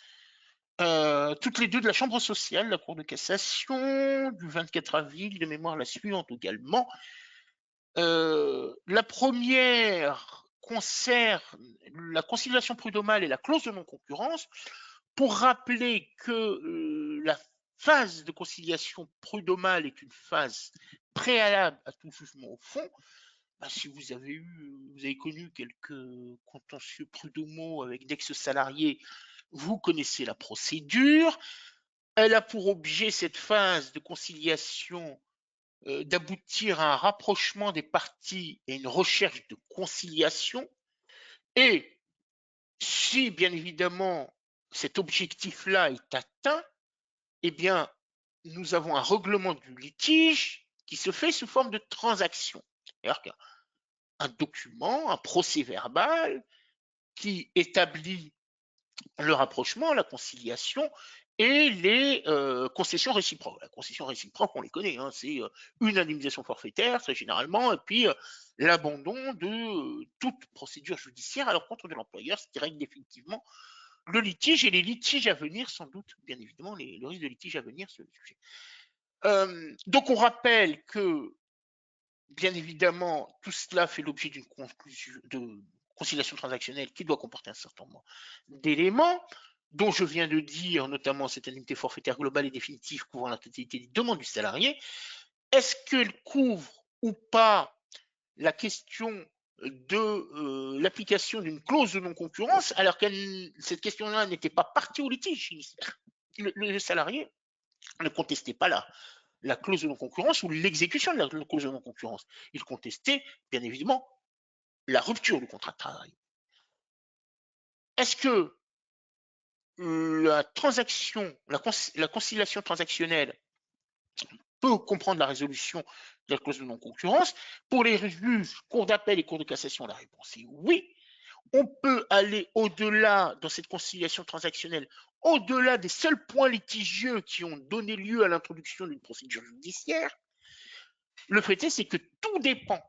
Toutes les deux de la Chambre sociale, la Cour de cassation, du 24 avril, de mémoire la suivante également. La première concerne la conciliation prud'homale et la clause de non-concurrence, pour rappeler que la phase de conciliation prud'homale est une phase préalable à tout jugement au fond. Bah, si vous avez connu quelques contentieux prud'homaux avec d'ex-salariés, vous connaissez la procédure. Elle a pour objet, cette phase de conciliation, d'aboutir à un rapprochement des parties et une recherche de conciliation. Et si, bien évidemment, cet objectif-là est atteint, eh bien, nous avons un règlement du litige qui se fait sous forme de transaction. C'est-à-dire qu'un document, un procès-verbal qui établit le rapprochement, la conciliation et les concessions réciproques. La concession réciproque, on les connaît, hein, c'est une indemnisation forfaitaire, très généralement, et puis l'abandon de toute procédure judiciaire à l'encontre de l'employeur, ce qui règle définitivement le litige et les litiges à venir, sans doute, bien évidemment, le risque de litige à venir sur le sujet. Donc on rappelle que, bien évidemment, tout cela fait l'objet d'une conciliation transactionnelle qui doit comporter un certain nombre d'éléments, dont je viens de dire, notamment cette indemnité forfaitaire globale et définitive couvrant la totalité des demandes du salarié. Est-ce qu'elle couvre ou pas la question de l'application d'une clause de non-concurrence, alors que cette question-là n'était pas partie au litige initial? Le salarié ne contestait pas la clause de non-concurrence ou l'exécution de la clause de non-concurrence. Il contestait, bien évidemment, la rupture du contrat de travail. Est-ce que la conciliation transactionnelle peut comprendre la résolution de la clause de non-concurrence? Pour les juges, cours d'appel et cours de cassation, la réponse est oui. On peut aller au-delà dans cette conciliation transactionnelle, au-delà des seuls points litigieux qui ont donné lieu à l'introduction d'une procédure judiciaire. Le fait est, c'est que tout dépend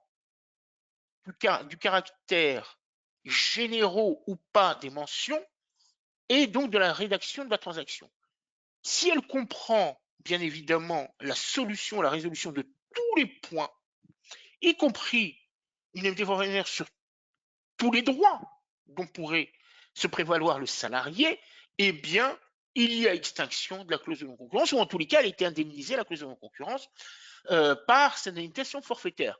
du caractère généraux ou pas des mentions et donc de la rédaction de la transaction. Si elle comprend bien évidemment la solution, la résolution de tous les points, y compris une indemnité forfaitaire sur tous les droits dont pourrait se prévaloir le salarié, eh bien, il y a extinction de la clause de non-concurrence, ou en tous les cas, elle a été indemnisée, la clause de non-concurrence, par cette indemnisation forfaitaire.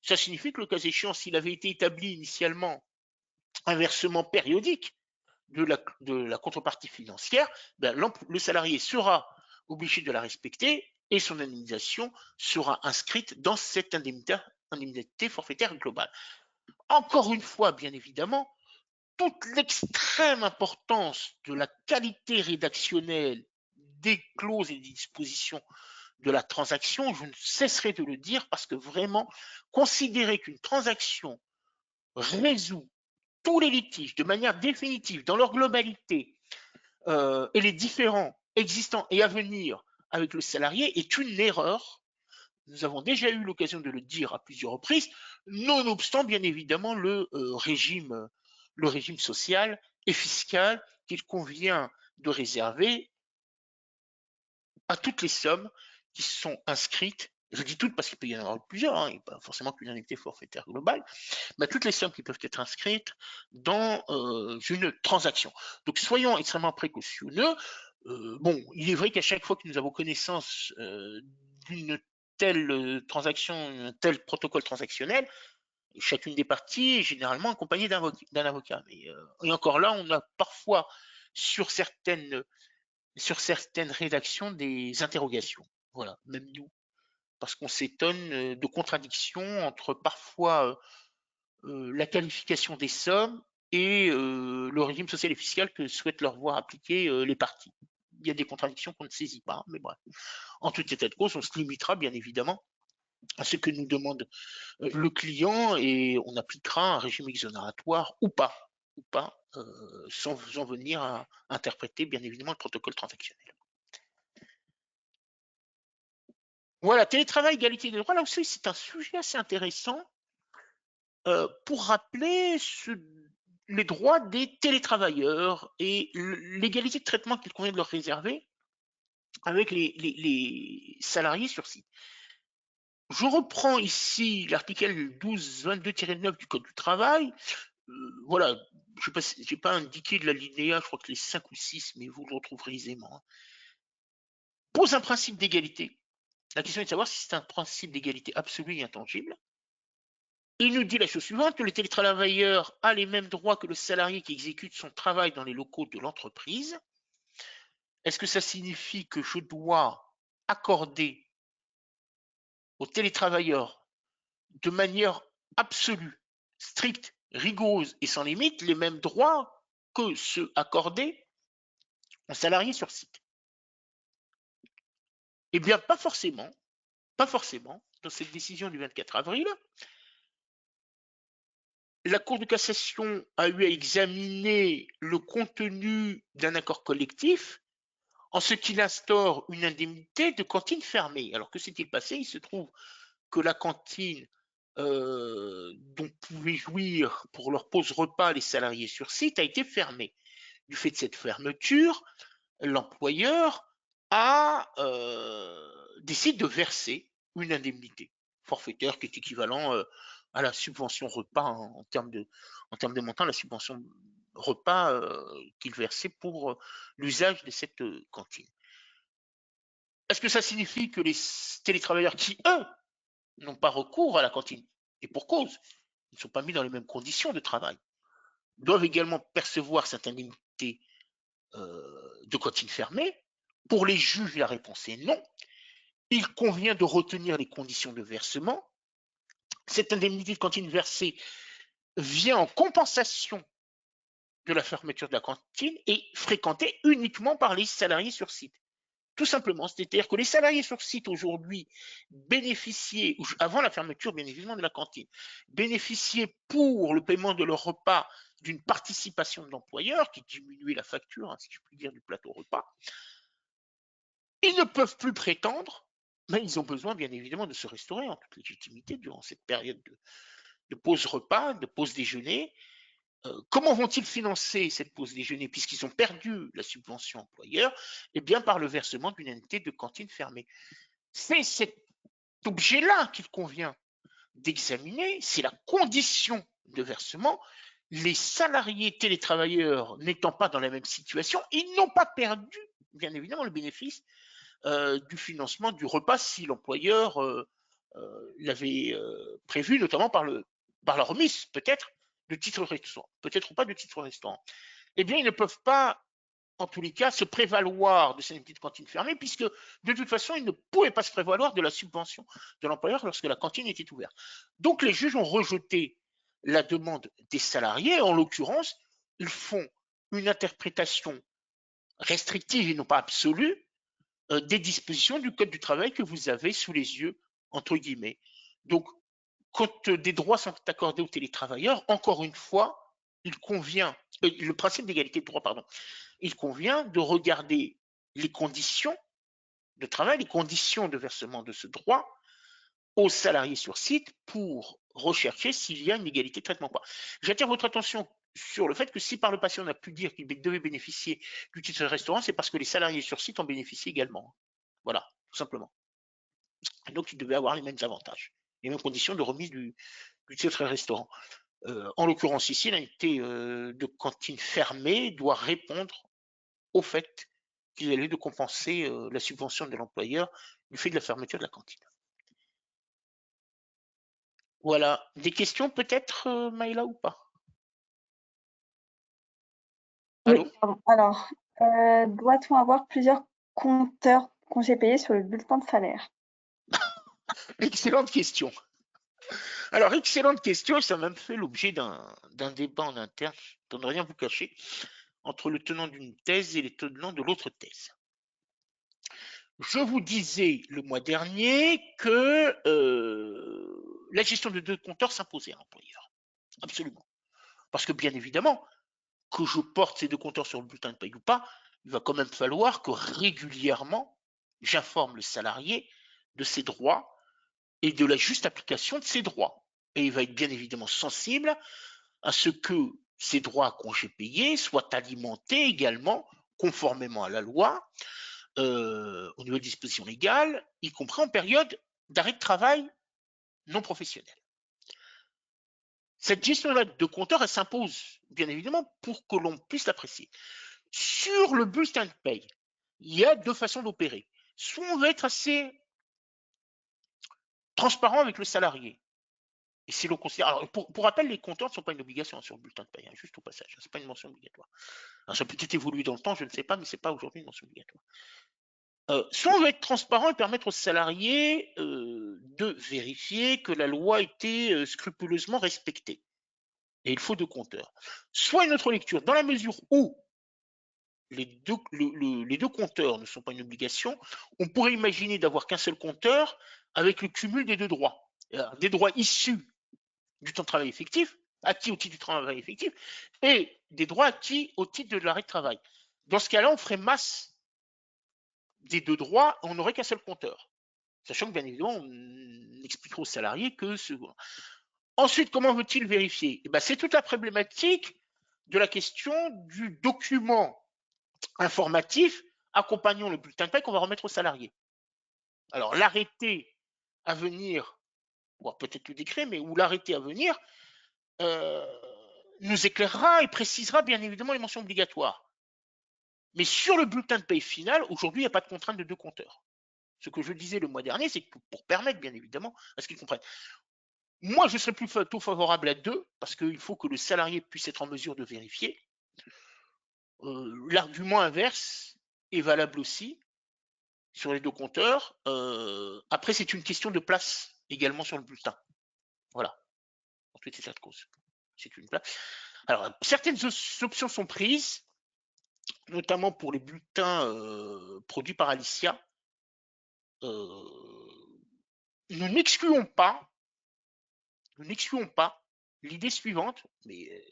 Ça signifie que le cas échéant, s'il avait été établi initialement un versement périodique de la contrepartie financière, ben, le salarié sera obligé de la respecter et son indemnisation sera inscrite dans cette indemnité forfaitaire globale. Encore une fois, bien évidemment, toute l'extrême importance de la qualité rédactionnelle des clauses et des dispositions de la transaction, je ne cesserai de le dire parce que vraiment, considérer qu'une transaction résout tous les litiges de manière définitive dans leur globalité et les différends existants et à venir avec le salarié est une erreur. Nous avons déjà eu l'occasion de le dire à plusieurs reprises, nonobstant bien évidemment le régime social et fiscal qu'il convient de réserver à toutes les sommes qui sont inscrites, je dis toutes parce qu'il peut y en avoir plusieurs, hein, il n'y a pas forcément qu'une indemnité forfaitaire globale, mais à toutes les sommes qui peuvent être inscrites dans une transaction. Donc soyons extrêmement précautionneux. Bon, il est vrai qu'à chaque fois que nous avons connaissance d'une telle transaction, un tel protocole transactionnel, chacune des parties est généralement accompagnée d'un avocat. Mais, et encore là, on a parfois sur certaines rédactions des interrogations. Voilà, même nous, parce qu'on s'étonne de contradictions entre parfois la qualification des sommes et le régime social et fiscal que souhaitent leur voir appliquer les parties. Il y a des contradictions qu'on ne saisit pas, mais bref. En tout état de cause, on se limitera bien évidemment à ce que nous demande le client et on appliquera un régime exonératoire ou pas, sans en venir à interpréter bien évidemment le protocole transactionnel. Voilà, télétravail, égalité des droits, là aussi c'est un sujet assez intéressant pour rappeler les droits des télétravailleurs et l'égalité de traitement qu'il convient de leur réserver avec les salariés sur site. Je reprends ici l'article 1222-9 du Code du travail. Voilà, je n'ai pas indiqué de l'alinéa, je crois que les 5 ou 6, mais vous le retrouverez aisément. Pose un principe d'égalité. La question est de savoir si c'est un principe d'égalité absolue et intangible. Il nous dit la chose suivante, que le télétravailleur a les mêmes droits que le salarié qui exécute son travail dans les locaux de l'entreprise. Est-ce que ça signifie que je dois accorder aux télétravailleurs de manière absolue, stricte, rigoureuse et sans limite les mêmes droits que ceux accordés aux salariés sur site? Eh bien, pas forcément. Pas forcément. Dans cette décision du 24 avril, la Cour de cassation a eu à examiner le contenu d'un accord collectif en ce qu'il instaure une indemnité de cantine fermée. Alors que s'est-il passé? Il se trouve que la cantine dont pouvaient jouir pour leur pause repas les salariés sur site a été fermée. Du fait de cette fermeture, l'employeur a décidé de verser une indemnité forfaitaire qui est équivalent à la subvention repas hein, en termes de montant, la subvention repas qu'il versait pour l'usage de cette cantine. Est-ce que ça signifie que les télétravailleurs qui, eux, n'ont pas recours à la cantine, et pour cause, ils ne sont pas mis dans les mêmes conditions de travail, doivent également percevoir cette indemnité de cantine fermée? Pour les juges, la réponse est non. Il convient de retenir les conditions de versement. Cette indemnité de cantine versée vient en compensation de la fermeture de la cantine et fréquentée uniquement par les salariés sur site. Tout simplement, c'est-à-dire que les salariés sur site aujourd'hui bénéficiaient, avant la fermeture bien évidemment de la cantine, bénéficiaient pour le paiement de leur repas d'une participation de l'employeur qui diminuait la facture, hein, si je puis dire, du plateau repas. Ils ne peuvent plus prétendre, mais ils ont besoin bien évidemment de se restaurer en toute légitimité durant cette période de pause repas, de pause déjeuner. Comment vont-ils financer cette pause déjeuner puisqu'ils ont perdu la subvention employeur? Eh bien, par le versement d'une indemnité de cantine fermée. C'est cet objet-là qu'il convient d'examiner, c'est la condition de versement. Les salariés télétravailleurs n'étant pas dans la même situation, ils n'ont pas perdu, bien évidemment, le bénéfice du financement du repas si l'employeur l'avait prévu, notamment par la remise, peut-être, de titres restaurant, peut-être pas de titres restaurant. Eh bien, ils ne peuvent pas, en tous les cas, se prévaloir de cette petite cantine fermée, puisque de toute façon, ils ne pouvaient pas se prévaloir de la subvention de l'employeur lorsque la cantine était ouverte. Donc, les juges ont rejeté la demande des salariés. En l'occurrence, ils font une interprétation restrictive et non pas absolue des dispositions du Code du travail que vous avez sous les yeux, entre guillemets. Donc, quand des droits sont accordés aux télétravailleurs, encore une fois, il convient, le principe d'égalité de droit, pardon, il convient de regarder les conditions de travail, les conditions de versement de ce droit aux salariés sur site pour rechercher s'il y a une égalité de traitement. J'attire votre attention sur le fait que si par le passé on a pu dire qu'ils devaient bénéficier du titre restaurant, c'est parce que les salariés sur site en bénéficient également. Voilà, tout simplement. Et donc ils devaient avoir les mêmes avantages, les mêmes conditions de remise du titre restaurant. En l'occurrence ici, l'unité de cantine fermée doit répondre au fait qu'il allait de compenser la subvention de l'employeur du fait de la fermeture de la cantine. Voilà. Des questions peut-être, Maïla, ou pas? Allô? Oui, pardon. Alors, doit-on avoir plusieurs compteurs congés payés sur le bulletin de salaire? Excellente question. Alors, excellente question, ça m'a même fait l'objet d'un débat en interne, pour ne rien vous cacher, entre le tenant d'une thèse et les tenants de l'autre thèse. Je vous disais le mois dernier que la gestion de 2 compteurs s'imposait à l'employeur. Absolument. Parce que bien évidemment, que je porte ces 2 compteurs sur le bulletin de paye ou pas, il va quand même falloir que régulièrement, j'informe le salarié de ses droits et de la juste application de ses droits. Et il va être bien évidemment sensible à ce que ces droits à congés payés soient alimentés également, conformément à la loi, aux nouvelles dispositions légales, y compris en période d'arrêt de travail non professionnel. Cette gestion-là de compteur, elle s'impose, bien évidemment, pour que l'on puisse l'apprécier. Sur le bulletin de paye, il y a 2 façons d'opérer. Soit on va être assez transparent avec le salarié. Et si l'on considère. Alors, pour rappel, les compteurs ne sont pas une obligation sur le bulletin de paye, juste au passage. Ce n'est pas une mention obligatoire. Alors, ça peut peut-être évoluer dans le temps, je ne sais pas, mais ce n'est pas aujourd'hui une mention obligatoire. Soit on va être transparent et permettre aux salariés de vérifier que la loi a été scrupuleusement respectée. Et il faut 2 compteurs. Soit une autre lecture, dans la mesure où les deux compteurs ne sont pas une obligation, on pourrait imaginer d'avoir qu'un seul compteur avec le cumul des 2 droits. Des droits issus du temps de travail effectif, acquis au titre du travail effectif, et des droits acquis au titre de l'arrêt de travail. Dans ce cas-là, on ferait masse des 2 droits, on n'aurait qu'un seul compteur. Sachant que, bien évidemment, on expliquera aux salariés que ce. Ensuite, comment veut-il vérifier? C'est toute la problématique de la question du document informatif accompagnant le bulletin de paie qu'on va remettre aux salariés. Alors, l'arrêté à venir, peut-être le décret, mais ou l'arrêté à venir, nous éclairera et précisera bien évidemment les mentions obligatoires. Mais sur le bulletin de paie final, aujourd'hui, il n'y a pas de contrainte de 2 compteurs. Ce que je disais le mois dernier, c'est que pour permettre bien évidemment à ce qu'ils comprennent. Moi, je serais plutôt favorable à 2 parce qu'il faut que le salarié puisse être en mesure de vérifier. L'argument inverse est valable aussi sur les 2 compteurs. Après, c'est une question de place également sur le bulletin. Voilà. En tout état de cause. C'est une place. Alors, certaines options sont prises, notamment pour les bulletins produits par Alicia. Nous n'excluons pas l'idée suivante, mais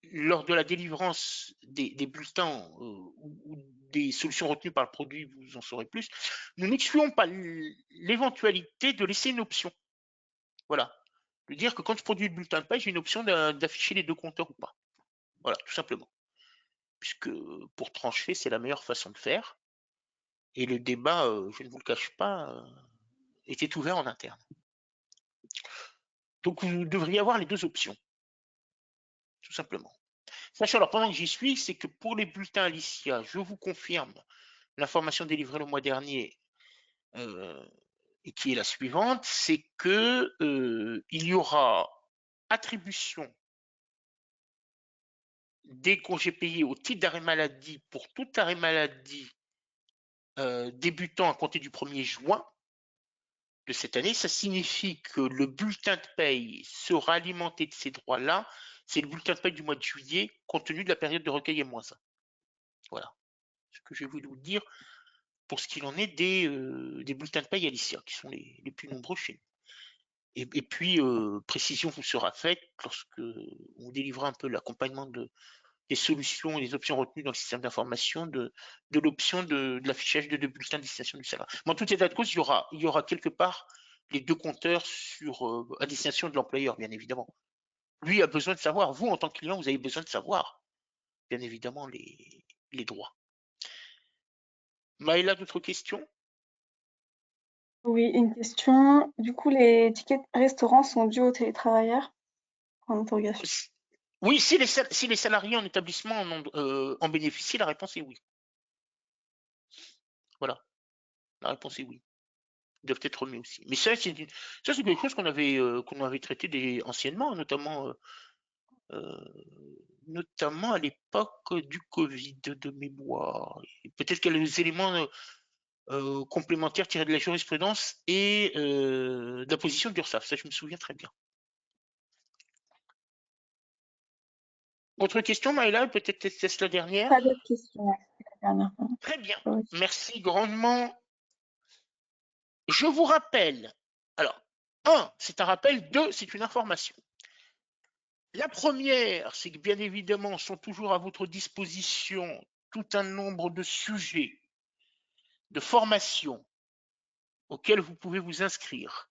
lors de la délivrance des bulletins ou des solutions retenues par le produit, vous en saurez plus, nous n'excluons pas l'éventualité de laisser une option. Voilà. De dire que quand je produis le bulletin de paie, j'ai une option d'afficher les 2 compteurs ou pas. Voilà, tout simplement. Puisque pour trancher, c'est la meilleure façon de faire. Et le débat, je ne vous le cache pas, était ouvert en interne. Donc vous devriez avoir les 2 options. Tout simplement. Sachant alors, pendant que j'y suis, c'est que pour les bulletins Alicia, je vous confirme l'information délivrée le mois dernier et qui est la suivante, c'est que il y aura attribution des congés payés au titre d'arrêt maladie pour tout arrêt maladie débutant à compter du 1er juin de cette année. Ça signifie que le bulletin de paye sera alimenté de ces droits-là. C'est le bulletin de paye du mois de juillet, compte tenu de la période de recueil M-1. Voilà ce que je vais vous dire pour ce qu'il en est des bulletins de paye Alicia, qui sont les plus nombreux chez nous. Et puis, précision vous sera faite lorsque on délivrera un peu l'accompagnement des solutions et des options retenues dans le système d'information de l'option de l'affichage de bulletins de destination du salarié. Mais en tout état de cause, il y aura quelque part les deux compteurs à destination de l'employeur, bien évidemment. Lui a besoin de savoir, vous, en tant que client, vous avez besoin de savoir, bien évidemment, les droits. Maëla, d'autres questions? Oui, une question. Du coup, les tickets restaurants sont dus aux télétravailleurs? En interrogation. Oui, si les salariés en établissement en bénéficient, la réponse est oui. Voilà, la réponse est oui. Ils doivent être remis aussi. Mais ça, c'est quelque chose qu'on avait traité anciennement, notamment à l'époque du Covid de mémoire. Peut-être qu'il y a des éléments complémentaires tirés de la jurisprudence et de la position de l'URSSAF. Ça, je me souviens très bien. Autre question, Maëla? Peut-être c'est la dernière? Pas d'autres questions, ouais, c'est la dernière. Très bien. Oui. Merci grandement. Je vous rappelle, alors, 1, c'est un rappel, 2, c'est une information. La première, c'est que bien évidemment, sont toujours à votre disposition tout un nombre de sujets de formation auxquels vous pouvez vous inscrire,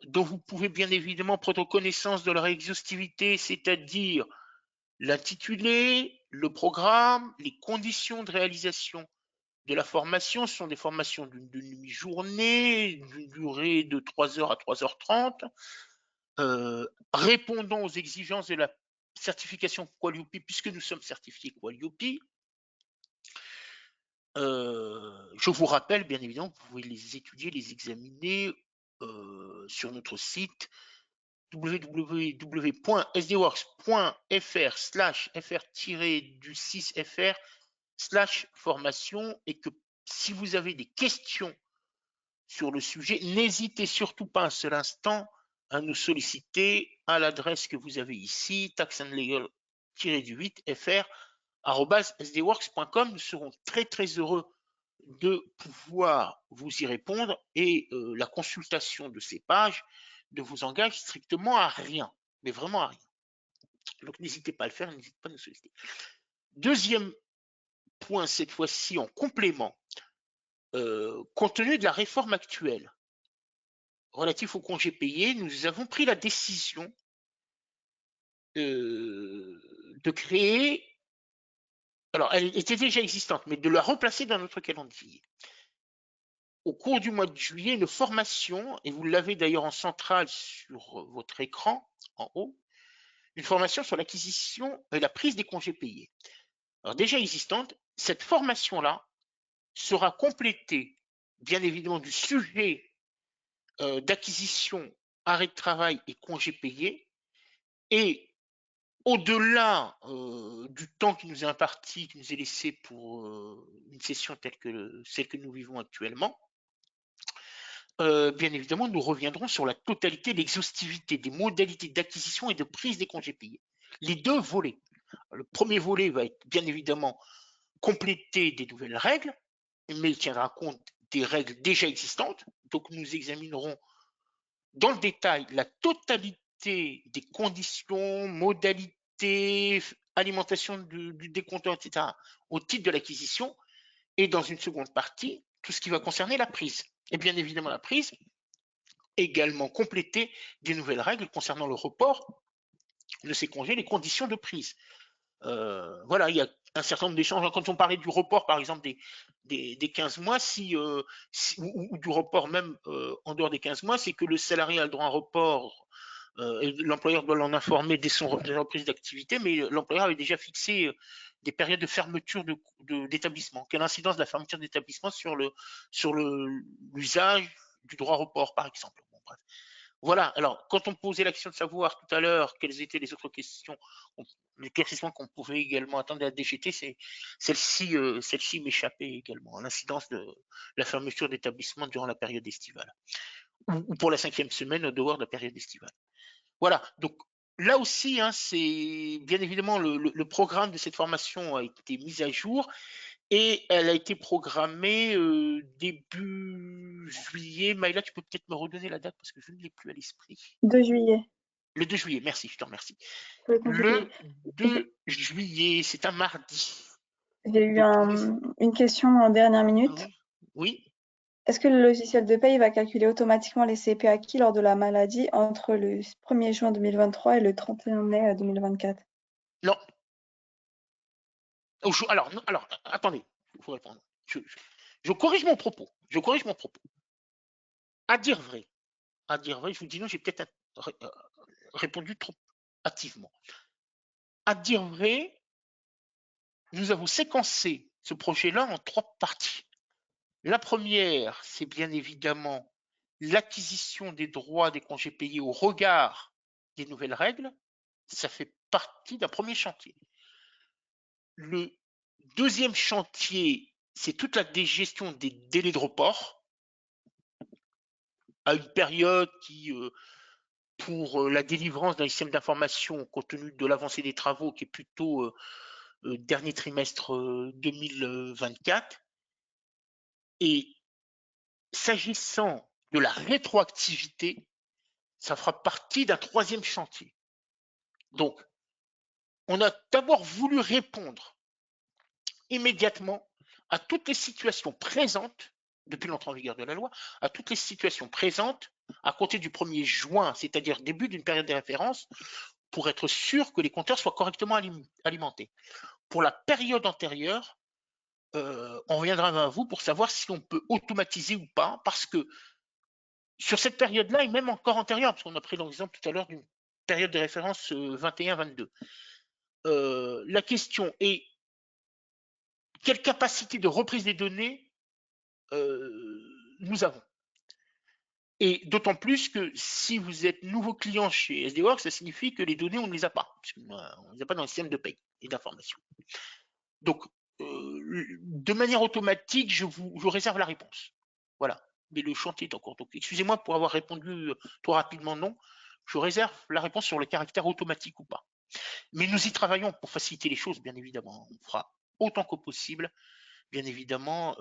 dont vous pouvez bien évidemment prendre connaissance de leur exhaustivité, c'est-à-dire l'intitulé, le programme, les conditions de réalisation de la formation. Ce sont des formations d'une demi-journée, d'une durée de 3h à 3h30, répondant aux exigences de la certification Qualiopi, puisque nous sommes certifiés Qualiopi. Je vous rappelle, bien évidemment, vous pouvez les étudier, les examiner sur notre site www.sdworks.fr/fr-du6fr/formation, et que si vous avez des questions sur le sujet, n'hésitez surtout pas un seul instant à nous solliciter à l'adresse que vous avez ici, taxandlegal-8fr@sdworks.com. Nous serons très très heureux de pouvoir vous y répondre, et la consultation de ces pages ne vous engage strictement à rien, mais vraiment à rien. Donc n'hésitez pas à le faire, n'hésitez pas à nous solliciter. Deuxième point, cette fois-ci en complément, compte tenu de la réforme actuelle relative aux congés payés, nous avons pris la décision de créer, alors elle était déjà existante, mais de la replacer dans notre calendrier. Au cours du mois de juillet, une formation, et vous l'avez d'ailleurs en centrale sur votre écran en haut, une formation sur l'acquisition et la prise des congés payés. Alors déjà existante, cette formation-là sera complétée, bien évidemment, du sujet d'acquisition, arrêt de travail et congés payés, et au-delà du temps qui nous est imparti, qui nous est laissé pour une session telle que celle que nous vivons actuellement, bien évidemment, nous reviendrons sur la totalité, l'exhaustivité des modalités d'acquisition et de prise des congés payés. Les deux volets. Le premier volet va être bien évidemment compléter des nouvelles règles, mais il tiendra compte des règles déjà existantes. Donc nous examinerons dans le détail la totalité des conditions, modalités, alimentation du décompteur, etc., au titre de l'acquisition, et dans une seconde partie, tout ce qui va concerner la prise. Et bien évidemment, la prise, également compléter des nouvelles règles concernant le report de ces congés, les conditions de prise. Voilà, il y a un certain nombre d'échanges. Quand on parlait du report, par exemple, des 15 mois, ou du report même en dehors des 15 mois, c'est que le salarié a le droit à un report, et l'employeur doit l'en informer dès la reprise d'activité, mais l'employeur avait déjà fixé des périodes de fermeture d'établissement. Quelle incidence de la fermeture d'établissement sur l'usage du droit au report, par exemple. Bon, bref. Voilà, alors quand on posait la question de savoir tout à l'heure quelles étaient les autres questions, l'éclaircissement qu'on pouvait également attendre de la DGT, celle-ci m'échappait également, l'incidence de la fermeture d'établissement durant la période estivale, ou pour la 5e semaine au dehors de la période estivale. Voilà, donc là aussi, hein, c'est bien évidemment le programme de cette formation a été mis à jour, et elle a été programmée début juillet. Maïla, tu peux peut-être me redonner la date parce que je ne l'ai plus à l'esprit. 2 juillet, Le 2 juillet, merci, je te remercie. pour les congés payés. Le 2 juillet, c'est un mardi. J'ai eu Donc, une question en dernière minute. oui. Est-ce que le logiciel de paye va calculer automatiquement les CP acquis lors de la maladie entre le 1er juin 2023 et le 31 mai 2024? Non. Alors, non, alors, attendez, il faut répondre. Je corrige mon propos. Je corrige mon propos. À dire vrai, je vous dis non, j'ai peut-être répondu trop hâtivement. À dire vrai, nous avons séquencé ce projet-là en 3 parties. La première, c'est bien évidemment l'acquisition des droits des congés payés au regard des nouvelles règles. Ça fait partie d'un premier chantier. Le deuxième chantier, c'est toute la gestion des délais de report à une période qui, pour la délivrance d'un système d'information, compte tenu de l'avancée des travaux, qui est plutôt dernier trimestre 2024. Et s'agissant de la rétroactivité, ça fera partie d'un troisième chantier. Donc, on a d'abord voulu répondre immédiatement à toutes les situations présentes, depuis l'entrée en vigueur de la loi, à toutes les situations présentes à compter du 1er juin, c'est-à-dire début d'une période de référence, pour être sûr que les compteurs soient correctement alimentés. Pour la période antérieure, on reviendra vers vous pour savoir si on peut automatiser ou pas, parce que sur cette période-là, et même encore antérieure, parce qu'on a pris l'exemple tout à l'heure d'une période de référence 21-22, la question est quelle capacité de reprise des données nous avons. Et d'autant plus que si vous êtes nouveau client chez SDWorks, ça signifie que les données, on ne les a pas. On ne les a pas dans le système de paye et d'information. Donc, de manière automatique, je réserve la réponse. Voilà. Mais le chantier est en cours. Donc, excusez-moi pour avoir répondu trop rapidement non. Je réserve la réponse sur le caractère automatique ou pas. Mais nous y travaillons pour faciliter les choses, bien évidemment. On fera autant que possible, bien évidemment,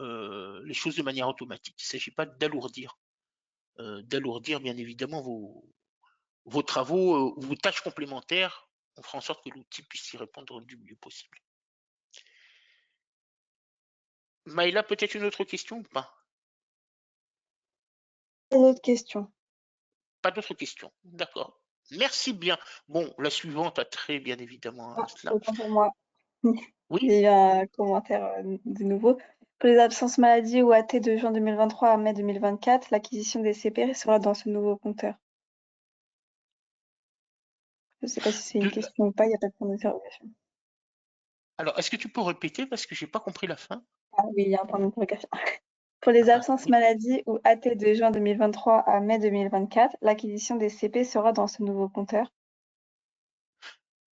les choses de manière automatique. Il ne s'agit pas d'alourdir, bien évidemment vos travaux ou vos tâches complémentaires. On fera en sorte que l'outil puisse y répondre du mieux possible. Maïla, peut-être une autre question ou pas? Une autre question. Pas d'autres questions. D'accord. Merci bien. Bon, la suivante a trait bien évidemment à cela. Autant pour moi. Il Oui. y a eu un commentaire de nouveau. Pour les absences maladie ou AT de juin 2023 à mai 2024, l'acquisition des CP sera dans ce nouveau compteur. Je ne sais pas si c'est une De- question ou pas, il n'y a pas de point d'interrogation. Alors, est-ce que tu peux répéter parce que j'ai pas compris la fin? Ah oui, il y a un point d'interrogation. Pour les absences Oui. maladie ou AT de juin 2023 à mai 2024, l'acquisition des CP sera dans ce nouveau compteur.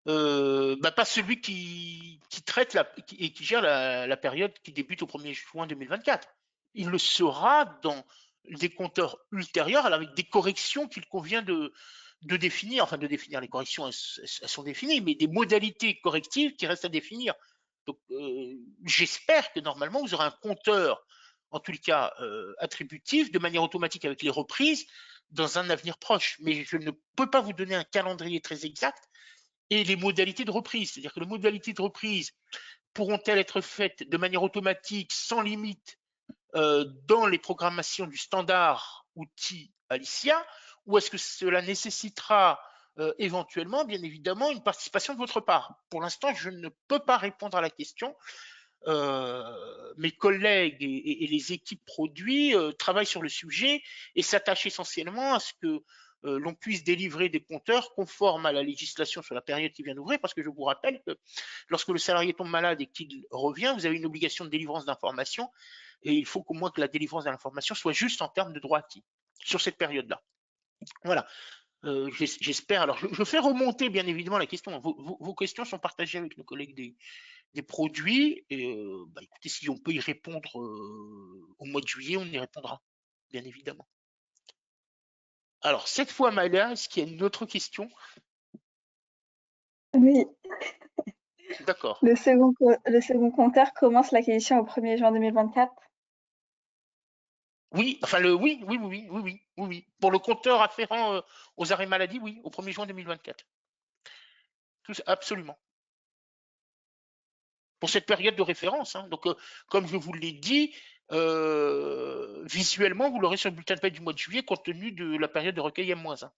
Pas celui qui traite et qui gère la période qui débute au 1er juin 2024. Il le sera dans des compteurs ultérieurs avec des corrections qu'il convient de définir. Enfin, de définir les corrections, elles sont définies, mais des modalités correctives qui restent à définir. Donc, j'espère que normalement, vous aurez un compteur, en tous les cas attributif, de manière automatique avec les reprises, dans un avenir proche. Mais je ne peux pas vous donner un calendrier très exact et les modalités de reprise. C'est-à-dire que les modalités de reprise pourront-elles être faites de manière automatique, sans limite, dans les programmations du standard outil Alicia, ou est-ce que cela nécessitera éventuellement, bien évidemment, une participation de votre part? Pour l'instant, je ne peux pas répondre à la question. Mes collègues et les équipes produits travaillent sur le sujet et s'attachent essentiellement à ce que l'on puisse délivrer des compteurs conformes à la législation sur la période qui vient d'ouvrir, parce que je vous rappelle que lorsque le salarié tombe malade et qu'il revient, vous avez une obligation de délivrance d'informations et il faut qu'au moins que la délivrance de l'information soit juste en termes de droit acquis sur cette période-là. Voilà. J'espère. Alors, je fais remonter bien évidemment la question. Vos questions sont partagées avec nos collègues des produits. Et écoutez, si on peut y répondre au mois de juillet, on y répondra, bien évidemment. Alors, cette fois, Maëlia, est-ce qu'il y a une autre question? Oui, D'accord. Le second compteur commence l'acquisition au 1er juin 2024. Oui, enfin oui. Pour le compteur afférent aux arrêts maladie, oui, au 1er juin 2024. Absolument. Pour cette période de référence, hein. Donc, comme je vous l'ai dit, visuellement, vous l'aurez sur le bulletin de paie du mois de juillet compte tenu de la période de recueil M-1.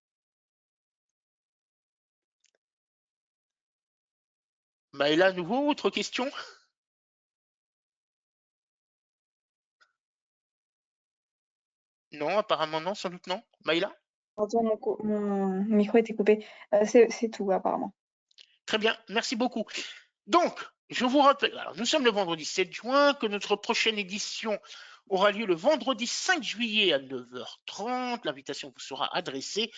Maëla, à nouveau, autre question? Non, apparemment non, sans doute non. Maëla? Pardon, mon micro était coupé. C'est tout, apparemment. Très bien, merci beaucoup. Donc, je vous rappelle, alors nous sommes le vendredi 7 juin, que notre prochaine édition aura lieu le vendredi 5 juillet à 9h30. L'invitation vous sera adressée.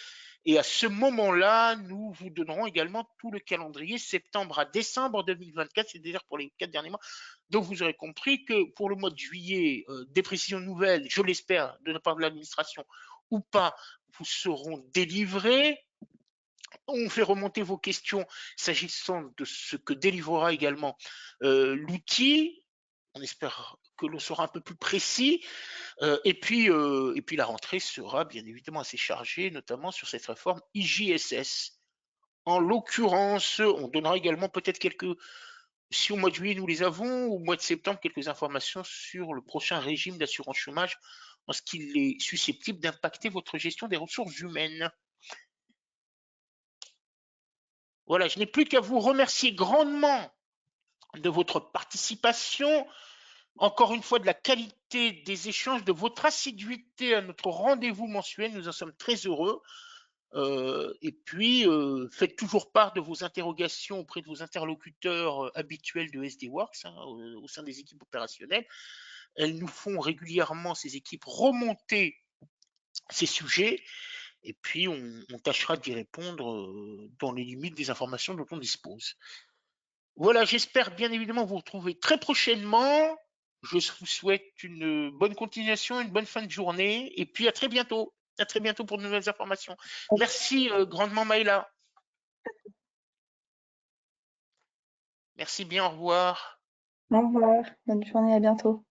Et à ce moment-là, nous vous donnerons également tout le calendrier septembre à décembre 2024, c'est-à-dire pour les 4 derniers mois. Donc vous aurez compris que pour le mois de juillet, des précisions nouvelles, je l'espère, de la part de l'administration ou pas, vous seront délivrées. On fait remonter vos questions s'agissant de ce que délivrera également l'outil. On espère que l'on sera un peu plus précis. Et puis la rentrée sera bien évidemment assez chargée, notamment sur cette réforme IJSS. En l'occurrence, on donnera également peut-être quelques, si au mois de juillet nous les avons, ou au mois de septembre, quelques informations sur le prochain régime d'assurance chômage en ce qu'il est susceptible d'impacter votre gestion des ressources humaines. Voilà, je n'ai plus qu'à vous remercier grandement de votre participation, encore une fois de la qualité des échanges, de votre assiduité à notre rendez-vous mensuel. Nous en sommes très heureux. Et puis, faites toujours part de vos interrogations auprès de vos interlocuteurs habituels de SD-Works, hein, au sein des équipes opérationnelles. Elles nous font régulièrement, ces équipes, remonter ces sujets. Et puis, on tâchera d'y répondre dans les limites des informations dont on dispose. Voilà, j'espère bien évidemment vous retrouver très prochainement. Je vous souhaite une bonne continuation, une bonne fin de journée, et puis à très bientôt. À très bientôt pour de nouvelles informations. Merci grandement Maïla. Merci bien, au revoir. Au revoir. Bonne journée, à bientôt.